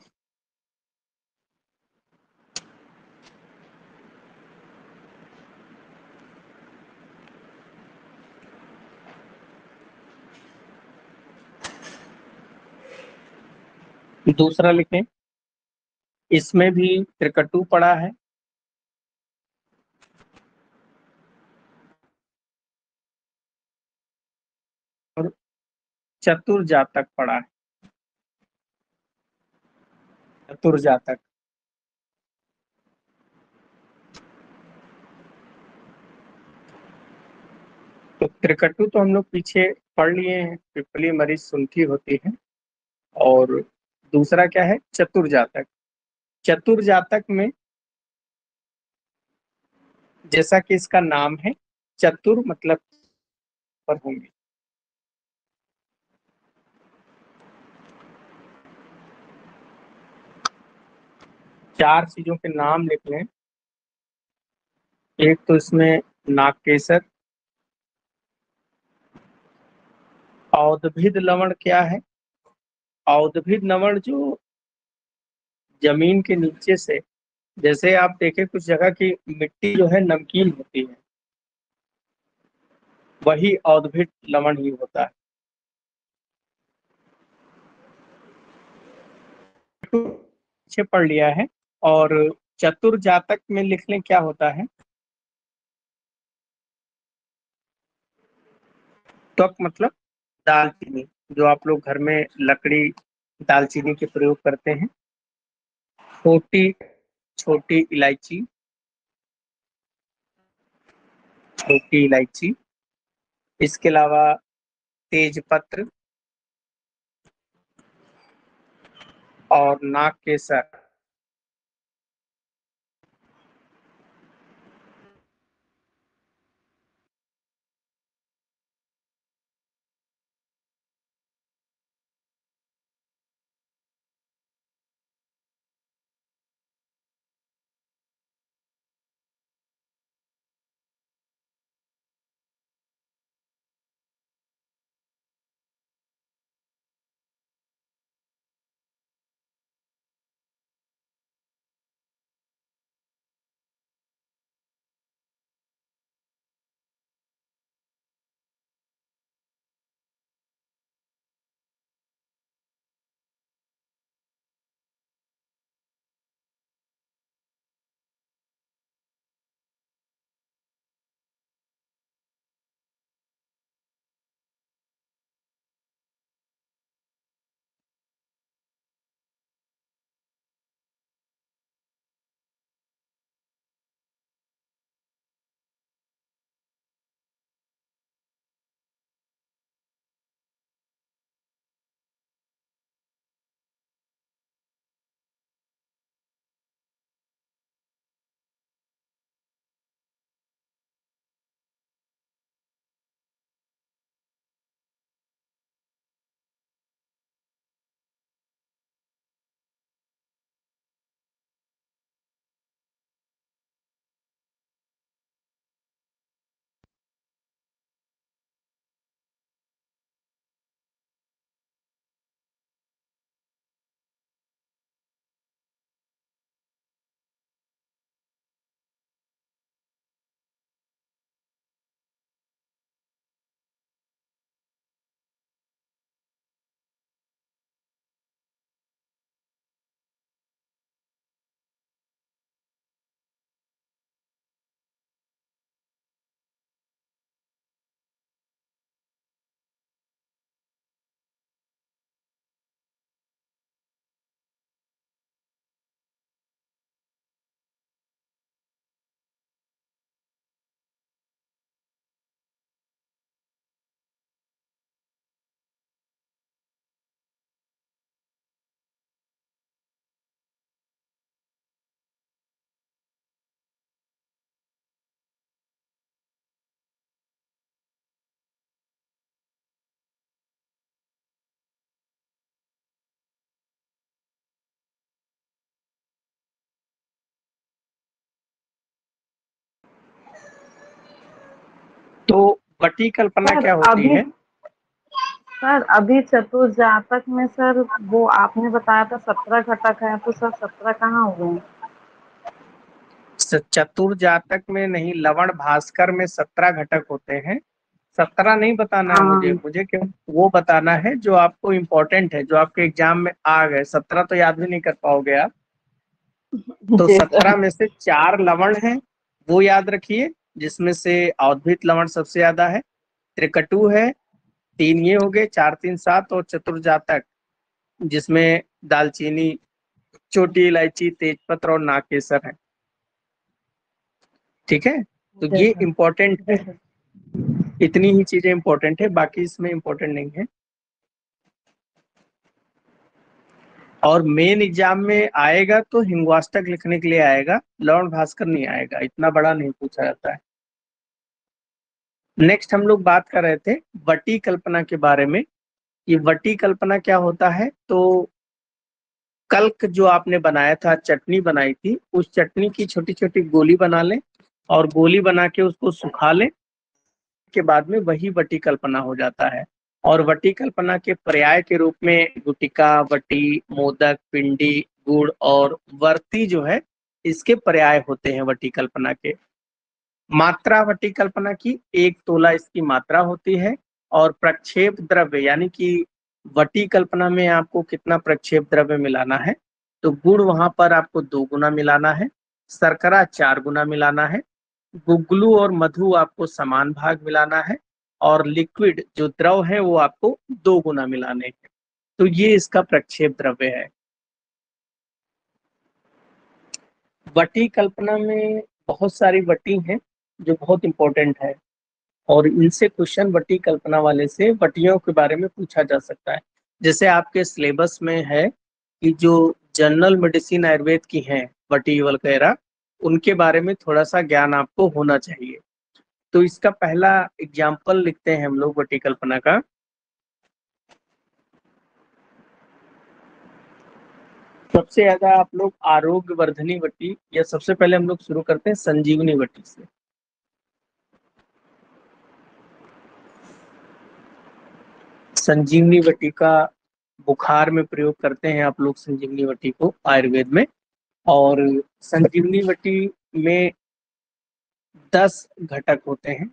दूसरा लिखें इसमें भी त्रिकटु पड़ा है और चतुर जातक पड़ा है। चतुर जातक, तो त्रिकटु तो हम लोग पीछे पढ़ लिए हैं, पिपली मरीच सुंठी होती है। और दूसरा क्या है, चतुर जातक। चतुर जातक में जैसा कि इसका नाम है चतुर मतलब पर होंगे। चार चीजों के नाम लिख लें। एक तो इसमें नागकेसर। औद्भिद लवण क्या है, औद्भिद लवण जो जमीन के नीचे से, जैसे आप देखें कुछ जगह की मिट्टी जो है नमकीन होती है, वही औद्भिद लवण ही होता है। पीछे पढ़ लिया है। और चतुर जातक में लिख लें क्या होता है, त्वक मतलब दालचीनी, जो आप लोग घर में लकड़ी दालचीनी के प्रयोग करते हैं। छोटी छोटी इलायची, छोटी इलायची। इसके अलावा तेज पत्र और नाग केसर। तो वटी कल्पना सर क्या होती अभी है? सर अभी चतुर्जातक में सर वो आपने बताया था 17 घटक है, तो सर 17 कहाँ हुए हैं? चतुर जातक में नहीं, लवण भास्कर में 17 घटक होते हैं। 17 नहीं बताना है मुझे, हाँ मुझे क्यों, वो बताना है जो आपको इम्पोर्टेंट है, जो आपके एग्जाम में आ गए। 17 तो याद भी नहीं कर पाओगे आप। तो जी सर। 17 में से 4 लवण हैं, वो याद रखिए, जिसमें से अवधुत लवण सबसे ज्यादा है। त्रिकटु है, 3 ये हो गए, 4 3 7, और चतुर्जातक जिसमें दालचीनी, छोटी इलायची, तेजपत्र और नागकेसर है। ठीक है, तो जी ये सर। इम्पोर्टेंट जी है। सर। इतनी ही चीजें इंपॉर्टेंट है, बाकी इसमें इंपॉर्टेंट नहीं है। और मेन एग्जाम में आएगा तो हिंगवाष्टक लिखने के लिए आएगा, लवण भास्कर नहीं आएगा, इतना बड़ा नहीं पूछा जाता है। नेक्स्ट हम लोग बात कर रहे थे वटी कल्पना के बारे में। ये वटी कल्पना क्या होता है? तो कल्क जो आपने बनाया था, चटनी बनाई थी, उस चटनी की छोटी छोटी गोली बना लें, और गोली बना के उसको सुखा लें, के बाद में वही वटी कल्पना हो जाता है। और वटी कल्पना के पर्याय के रूप में गुटिका, वटी, मोदक, पिंडी, गुड़ और वर्ती जो है, इसके पर्याय होते हैं वटी कल्पना के। मात्रा वटी कल्पना की 1 तोला इसकी मात्रा होती है। और प्रक्षेप द्रव्य यानी कि वटी कल्पना में आपको कितना प्रक्षेप द्रव्य मिलाना है, तो गुड़ वहां पर आपको 2 गुना मिलाना है, शर्करा 4 गुना मिलाना है, गुगलू और मधु आपको समान भाग मिलाना है, और लिक्विड जो द्रव है वो आपको 2 गुना मिलाने हैं। तो ये इसका प्रक्षेप द्रव्य है। वटी कल्पना में बहुत सारी वटी हैं जो बहुत इंपॉर्टेंट है, और इनसे क्वेश्चन वटी कल्पना वाले से वटियों के बारे में पूछा जा सकता है। जैसे आपके सिलेबस में है कि जो जनरल मेडिसिन आयुर्वेद की हैं वटी वगैरह, उनके बारे में थोड़ा सा ज्ञान आपको होना चाहिए। तो इसका पहला एग्जाम्पल लिखते हैं हम लोग वटी कल्पना का। सबसे ज्यादा आप लोग आरोग्य वर्धनी वटी, या सबसे पहले हम लोग शुरू करते हैं संजीवनी वटी से। संजीवनी वटी का बुखार में प्रयोग करते हैं आप लोग, संजीवनी वटी को आयुर्वेद में। और संजीवनी वटी में 10 घटक होते हैं,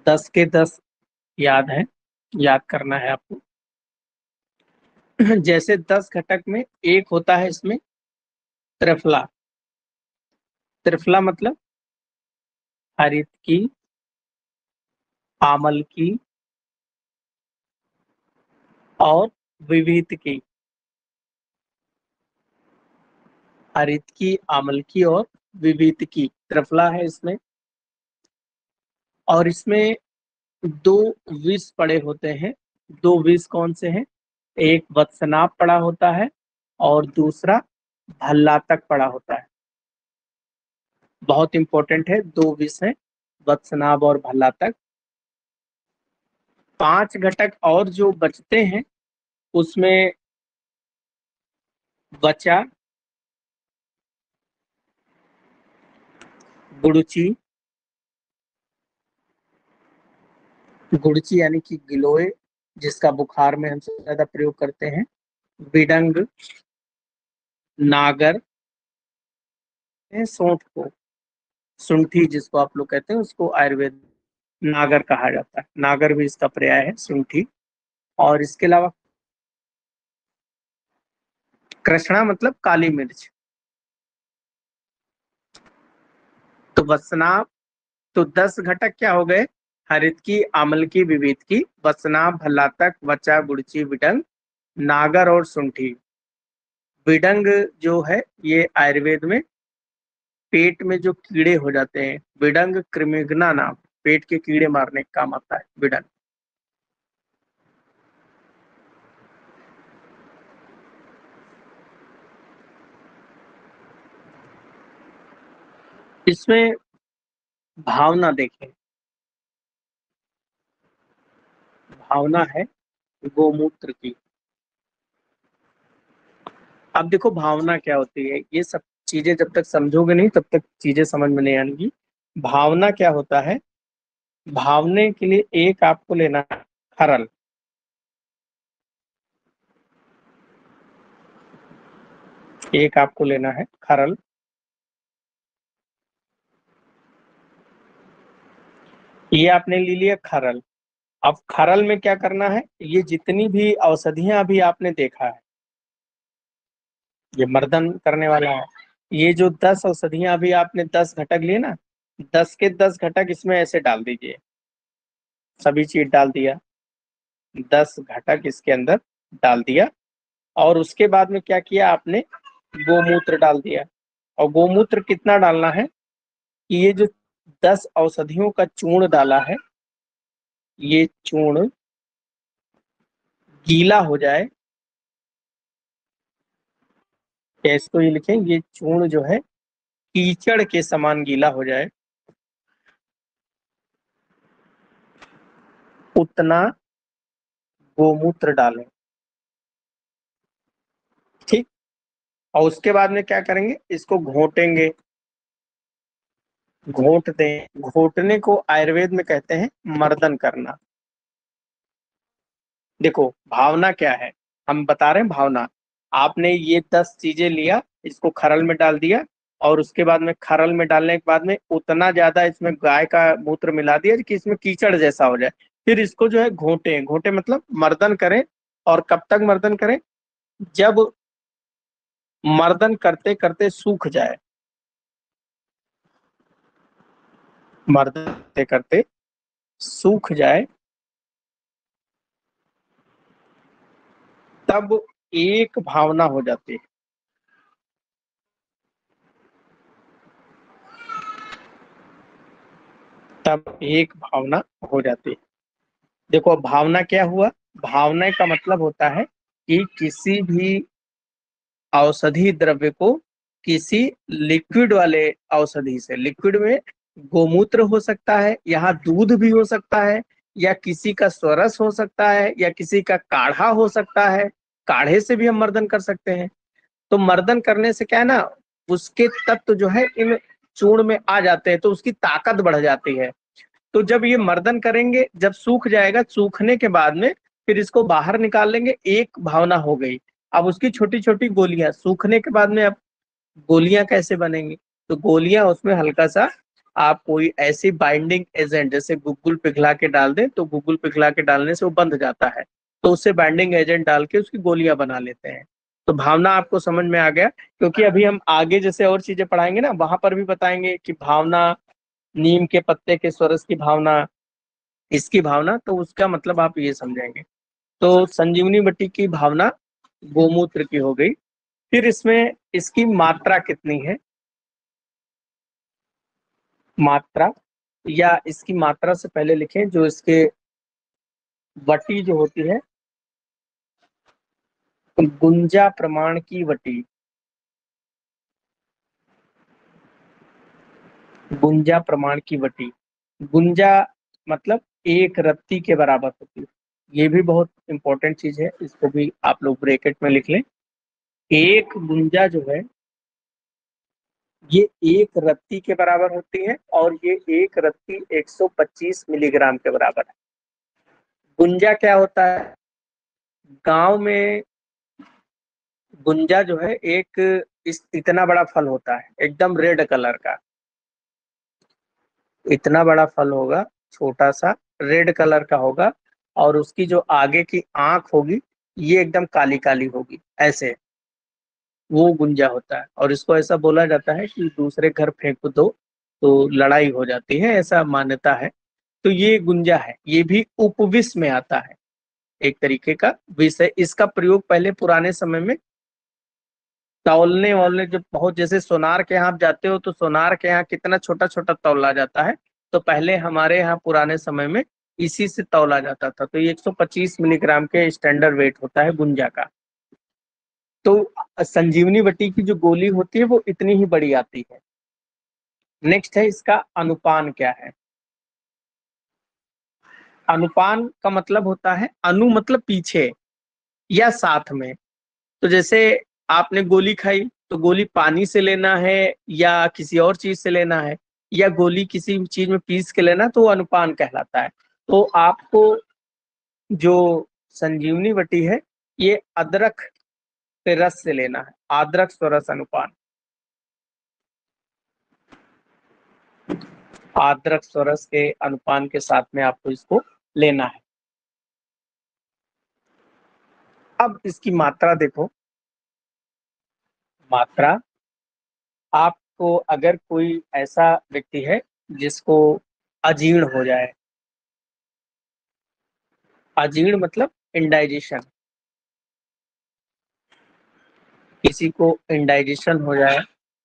10 के 10 याद है, याद करना है आपको। जैसे 10 घटक में एक होता है इसमें त्रिफला। त्रिफला मतलब हरित की, आमल की और विविध की। हरित की, आमल की और विविध की त्रिफला है इसमें। और इसमें 2 विष पड़े होते हैं। 2 विष कौन से हैं? एक वत्सनाभ पड़ा होता है, और दूसरा भल्लातक पड़ा होता है। बहुत इंपॉर्टेंट है, 2 विष हैं, वत्सनाभ और भल्लातक। 5 घटक और जो बचते हैं उसमें वचा, गुड़ची, गुड़ची यानी कि गिलोय, जिसका बुखार में हम सबसे ज्यादा प्रयोग करते हैं, बिडंग, नागर, सौंठ को, सुंठी जिसको आप लोग कहते हैं, उसको आयुर्वेद नागर कहा जाता है। नागर भी इसका पर्याय है, सुंठी। और इसके अलावा कृष्णा मतलब काली मिर्च। तो वसनाभ, तो 10 घटक क्या हो गए? हरित की, आमल की, विविध की, वसनाभ, भल्लातक, वचा, गुड़ची, बिडंग, नागर और सुंठी। बिडंग जो है ये आयुर्वेद में पेट में जो कीड़े हो जाते हैं, बिडंग कृमिघ्ना नाम, पेट के कीड़े मारने का काम आता है बिडंग। इसमें भावना देखें, भावना है गोमूत्र की। अब देखो भावना क्या होती है, ये सब चीजें जब तक समझोगे नहीं तब तक चीजें समझ में नहीं आएंगी। भावना क्या होता है? भावने के लिए एक आपको लेना है खरल। एक आपको लेना है खरल। ये आपने ले लिया खरल। अब खरल में क्या करना है, ये जितनी भी औषधियां अभी आपने देखा है, ये मर्दन करने वाला है। ये जो 10 औषधियां अभी आपने 10 घटक लिए ना, 10 के 10 घटक इसमें ऐसे डाल दीजिए। सभी चीज डाल दिया, 10 घटक इसके अंदर डाल दिया। और उसके बाद में क्या किया आपने, गोमूत्र डाल दिया। और गोमूत्र कितना डालना है कि ये जो 10 औषधियों का चूर्ण डाला है, ये चूर्ण गीला हो जाए। कैसे तो ये लिखें, ये चूर्ण जो है कीचड़ के समान गीला हो जाए, उतना गोमूत्र डालें। ठीक। और उसके बाद में क्या करेंगे, इसको घोटेंगे, घोट दें। घोटने को आयुर्वेद में कहते हैं मर्दन करना। देखो भावना क्या है, हम बता रहे हैं भावना। आपने ये 10 चीजें लिया, इसको खरल में डाल दिया, और उसके बाद में खरल में डालने के बाद में उतना ज्यादा इसमें गाय का मूत्र मिला दिया कि इसमें कीचड़ जैसा हो जाए। फिर इसको जो है घोटे, घोटे मतलब मर्दन करें। और कब तक मर्दन करें, जब मर्दन करते करते सूख जाए। मर्दन करते करते सूख जाए, तब एक भावना हो जाती है। तब एक भावना हो जाती है। देखो अब भावना क्या हुआ, भावना का मतलब होता है कि किसी भी औषधि द्रव्य को किसी लिक्विड वाले औषधि से, लिक्विड में गोमूत्र हो सकता है, यहाँ दूध भी हो सकता है, या किसी का स्वरस हो सकता है, या किसी का काढ़ा हो सकता है। काढ़े से भी हम मर्दन कर सकते हैं। तो मर्दन करने से क्या है ना, उसके तत्व जो है इन चूर्ण में आ जाते हैं, तो उसकी ताकत बढ़ जाती है। तो जब ये मर्दन करेंगे, जब सूख जाएगा, सूखने के बाद में फिर इसको बाहर निकाल लेंगे, एक भावना हो गई। अब उसकी छोटी छोटी गोलियां, सूखने के बाद में अब गोलियां कैसे बनेंगी, तो गोलियां उसमें हल्का सा आप कोई ऐसी बाइंडिंग एजेंट, जैसे गुग्गुल पिघला के डाल दें, तो गुग्गुल पिघला के डालने से वो बंध जाता है, तो उससे बाइंडिंग एजेंट डाल के उसकी गोलियां बना लेते हैं। तो भावना आपको समझ में आ गया, क्योंकि अभी हम आगे जैसे और चीजें पढ़ाएंगे ना, वहां पर भी बताएंगे कि भावना, नीम के पत्ते के स्वरस की भावना, इसकी भावना, तो उसका मतलब आप ये समझेंगे। तो संजीवनी बट्टी की भावना गोमूत्र की हो गई। फिर इसमें इसकी मात्रा कितनी है, मात्रा, या इसकी मात्रा से पहले लिखें जो इसके वटी जो होती है, गुंजा प्रमाण की वटी। गुंजा प्रमाण की वटी, गुंजा मतलब एक रत्ती के बराबर होती है। ये भी बहुत इंपॉर्टेंट चीज है, इसको भी आप लोग ब्रैकेट में लिख लें। एक गुंजा जो है ये एक रत्ती के बराबर होती है, और ये एक रत्ती 125 मिलीग्राम के बराबर है। गुंजा क्या होता है, गांव में गुंजा जो है एक इतना बड़ा फल होता है, एकदम रेड कलर का। इतना बड़ा फल होगा, छोटा सा रेड कलर का होगा, और उसकी जो आगे की आंख होगी ये एकदम काली काली होगी ऐसे, वो गुंजा होता है। और इसको ऐसा बोला जाता है कि दूसरे घर फेंक दो तो लड़ाई हो जाती है, ऐसा मान्यता है। तो ये गुंजा है, ये भी उपविष में आता है, एक तरीके का विष है। इसका प्रयोग पहले पुराने समय में तौलने वौलने, जब बहुत, जैसे सोनार के यहाँ आप जाते हो तो सोनार के यहाँ कितना छोटा छोटा तौला जाता है, तो पहले हमारे यहाँ पुराने समय में इसी से तौला जाता था। तो ये 125 मिलीग्राम के स्टैंडर्ड वेट होता है गुंजा का। तो संजीवनी बट्टी की जो गोली होती है वो इतनी ही बड़ी आती है। नेक्स्ट है इसका अनुपान क्या है। अनुपान का मतलब होता है, अनु मतलब पीछे या साथ में। तो जैसे आपने गोली खाई, तो गोली पानी से लेना है या किसी और चीज से लेना है, या गोली किसी भी चीज में पीस के लेना तो वो अनुपान कहलाता है। तो आपको जो संजीवनी बटी है ये अदरक के रस से लेना है, अदरक स्वरस अनुपान, अदरक स्वरस के अनुपान के साथ में आपको इसको लेना है। अब इसकी मात्रा देखो, मात्रा आपको अगर कोई ऐसा व्यक्ति है जिसको अजीर्ण हो जाए, अजीर्ण मतलब इंडाइजेशन, किसी को इंडाइजेशन हो जाए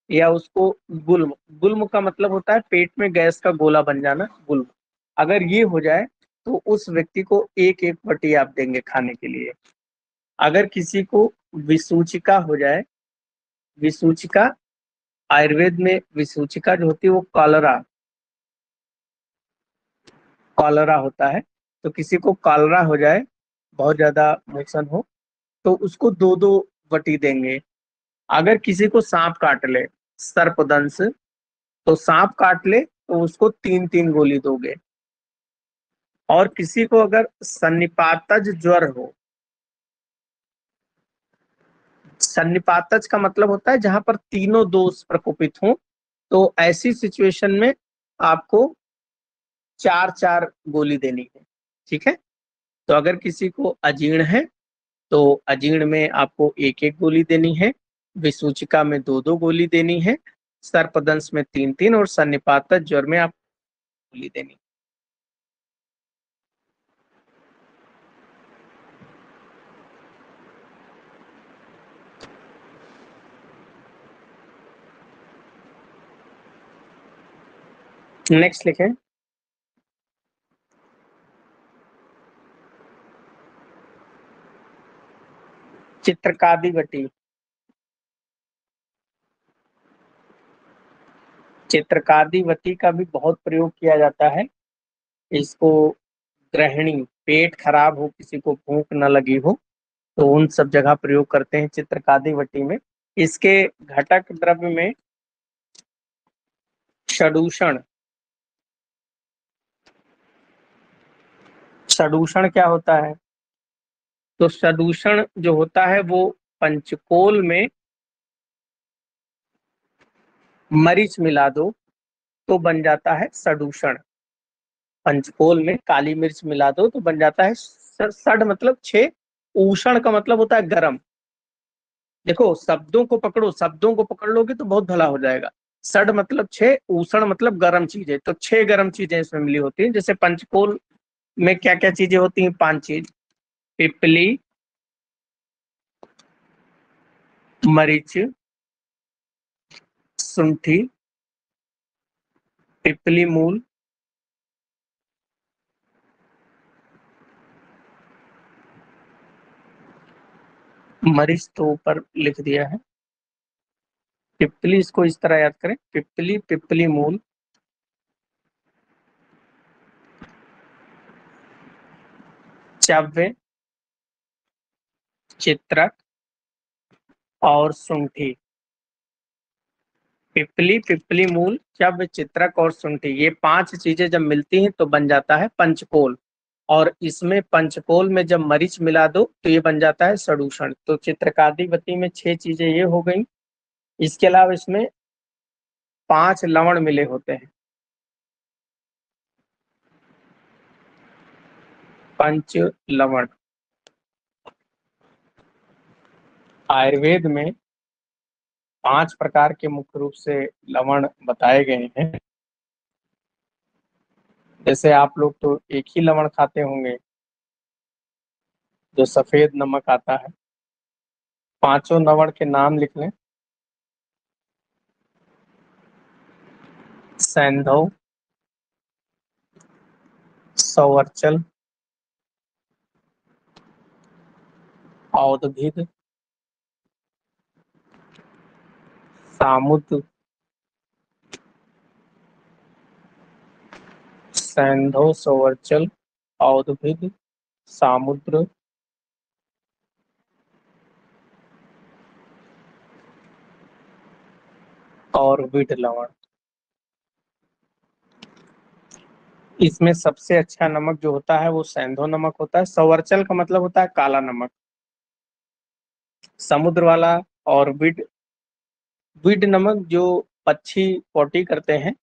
या उसको गुल्म, गुल्म का मतलब होता है पेट में गैस का गोला बन जाना, गुल्म, अगर ये हो जाए तो उस व्यक्ति को एक एक बटी आप देंगे खाने के लिए। अगर किसी को विसूचिका हो जाए, विसूचिका आयुर्वेद में विसूचिका जो होती है वो कॉलरा, कॉलरा होता है, तो किसी को कॉलरा हो जाए, बहुत ज्यादा मोशन हो, तो उसको दो दो बटी देंगे। अगर किसी को सांप काट ले, सर्पदंश, तो सांप काट ले तो उसको तीन तीन गोली दोगे। और किसी को अगर सन्निपातज ज्वर हो, सन्निपातज का मतलब होता है जहां पर तीनों दोष प्रकोपित हों, तो ऐसी सिचुएशन में आपको चार चार गोली देनी है। ठीक है, तो अगर किसी को अजीर्ण है तो अजीर्ण में आपको एक एक गोली देनी है, विसूचिका में दो दो गोली देनी है, सर्पदंश में तीन तीन, और सन्निपातज ज्वर में आप गोली देनी। नेक्स्ट लिखें, चित्रकादिवटी, चित्रकादिवती का भी बहुत प्रयोग किया जाता है। इसको गृहिणी, पेट खराब हो, किसी को भूख न लगी हो, तो उन सब जगह प्रयोग करते हैं चित्रकादिवटी में। इसके घटक द्रव्य में षडूषण, षडूषण क्या होता है? तो षडूषण जो होता है वो पंचकोल में मरीच मिला दो तो बन जाता है षडूषण। पंचकोल में काली मिर्च मिला दो तो बन जाता है षड मतलब छह, उषण का मतलब होता है गरम। देखो शब्दों को पकड़ो, शब्दों को पकड़ लोगे तो बहुत भला हो जाएगा। षड मतलब छह, उषण मतलब गर्म चीजें, तो छह गर्म चीजें इसमें मिली होती हैं। जैसे पंचकोल में क्या क्या चीजें होती हैं? पांच चीज, पिपली, मरीच, शुंठी, पिपली मूल, मरीच तो ऊपर लिख दिया है, पिपली इसको इस तरह याद करें, पिपली, पिपली मूल, चव्य, चित्रक और शुंठी। पिपली, पिपली मूल, चव्य, चित्रक और शुंठी, ये पांच चीजें जब मिलती हैं तो बन जाता है पंचकोल। और इसमें पंचकोल में जब मरीच मिला दो तो ये बन जाता है षडूषण। तो चित्रकादिवती में छह चीजें ये हो गई। इसके अलावा इसमें पांच लवण मिले होते हैं, पंच लवण। आयुर्वेद में पांच प्रकार के मुख्य रूप से लवण बताए गए हैं। जैसे आप लोग तो एक ही लवण खाते होंगे जो सफेद नमक आता है। पांचों लवण के नाम लिख लें, सैंधव, सवर्चल, औदभिद, सामुद्र, सैंधव, सवर्चल, औदभिद, सामुद्र और विड लवण। इसमें सबसे अच्छा नमक जो होता है वो सैंधो नमक होता है। सवर्चल का मतलब होता है काला नमक। समुद्र वाला और विड विड नमक जो पक्षी पोटी करते हैं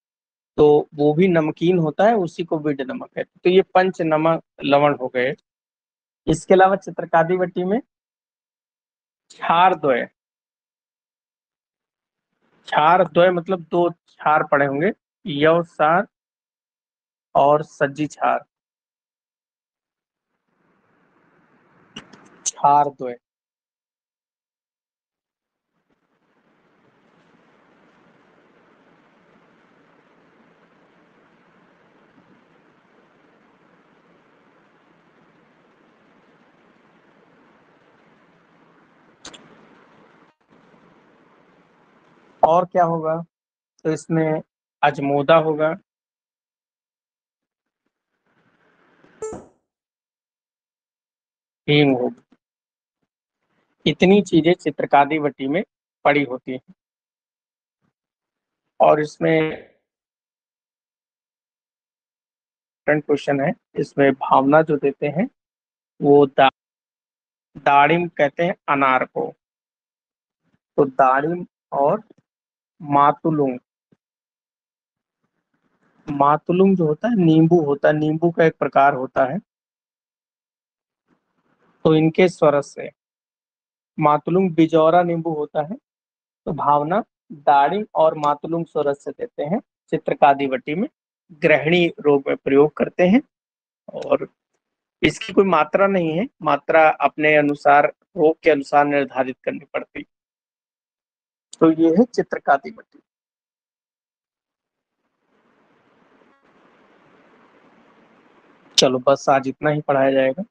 तो वो भी नमकीन होता है, उसी को विड नमक है। तो ये पंच नमक लवण हो गए। इसके अलावा चित्रकादिवटी में क्षार द्वय, क्षार द्वय मतलब दो क्षार पड़े होंगे, यव क्षार और सज्जी क्षार, क्षार द्वय। और क्या होगा, तो इसमें अजमोदा होगा, हींग होगा। इतनी चीजें चित्रकादिवटी में पड़ी होती हैं। और इसमें क्वेश्चन है, इसमें भावना जो देते हैं वो दाड़िम कहते हैं अनार को। तो दाड़िम और मातुलुंग, मातुलुंग जो होता है नींबू होता है, नींबू का एक प्रकार होता है। तो इनके स्वरस से मातुलुंग बिजौरा नींबू होता है। तो भावना दाड़िम और मातुलुंग स्वरस से देते हैं, चित्रकादिवटी में ग्रहणी रोग में प्रयोग करते हैं। और इसकी कोई मात्रा नहीं है, मात्रा अपने अनुसार रोग के अनुसार निर्धारित करनी पड़ती। तो ये है चित्रकादिवटी। चलो बस आज इतना ही पढ़ाया जाएगा।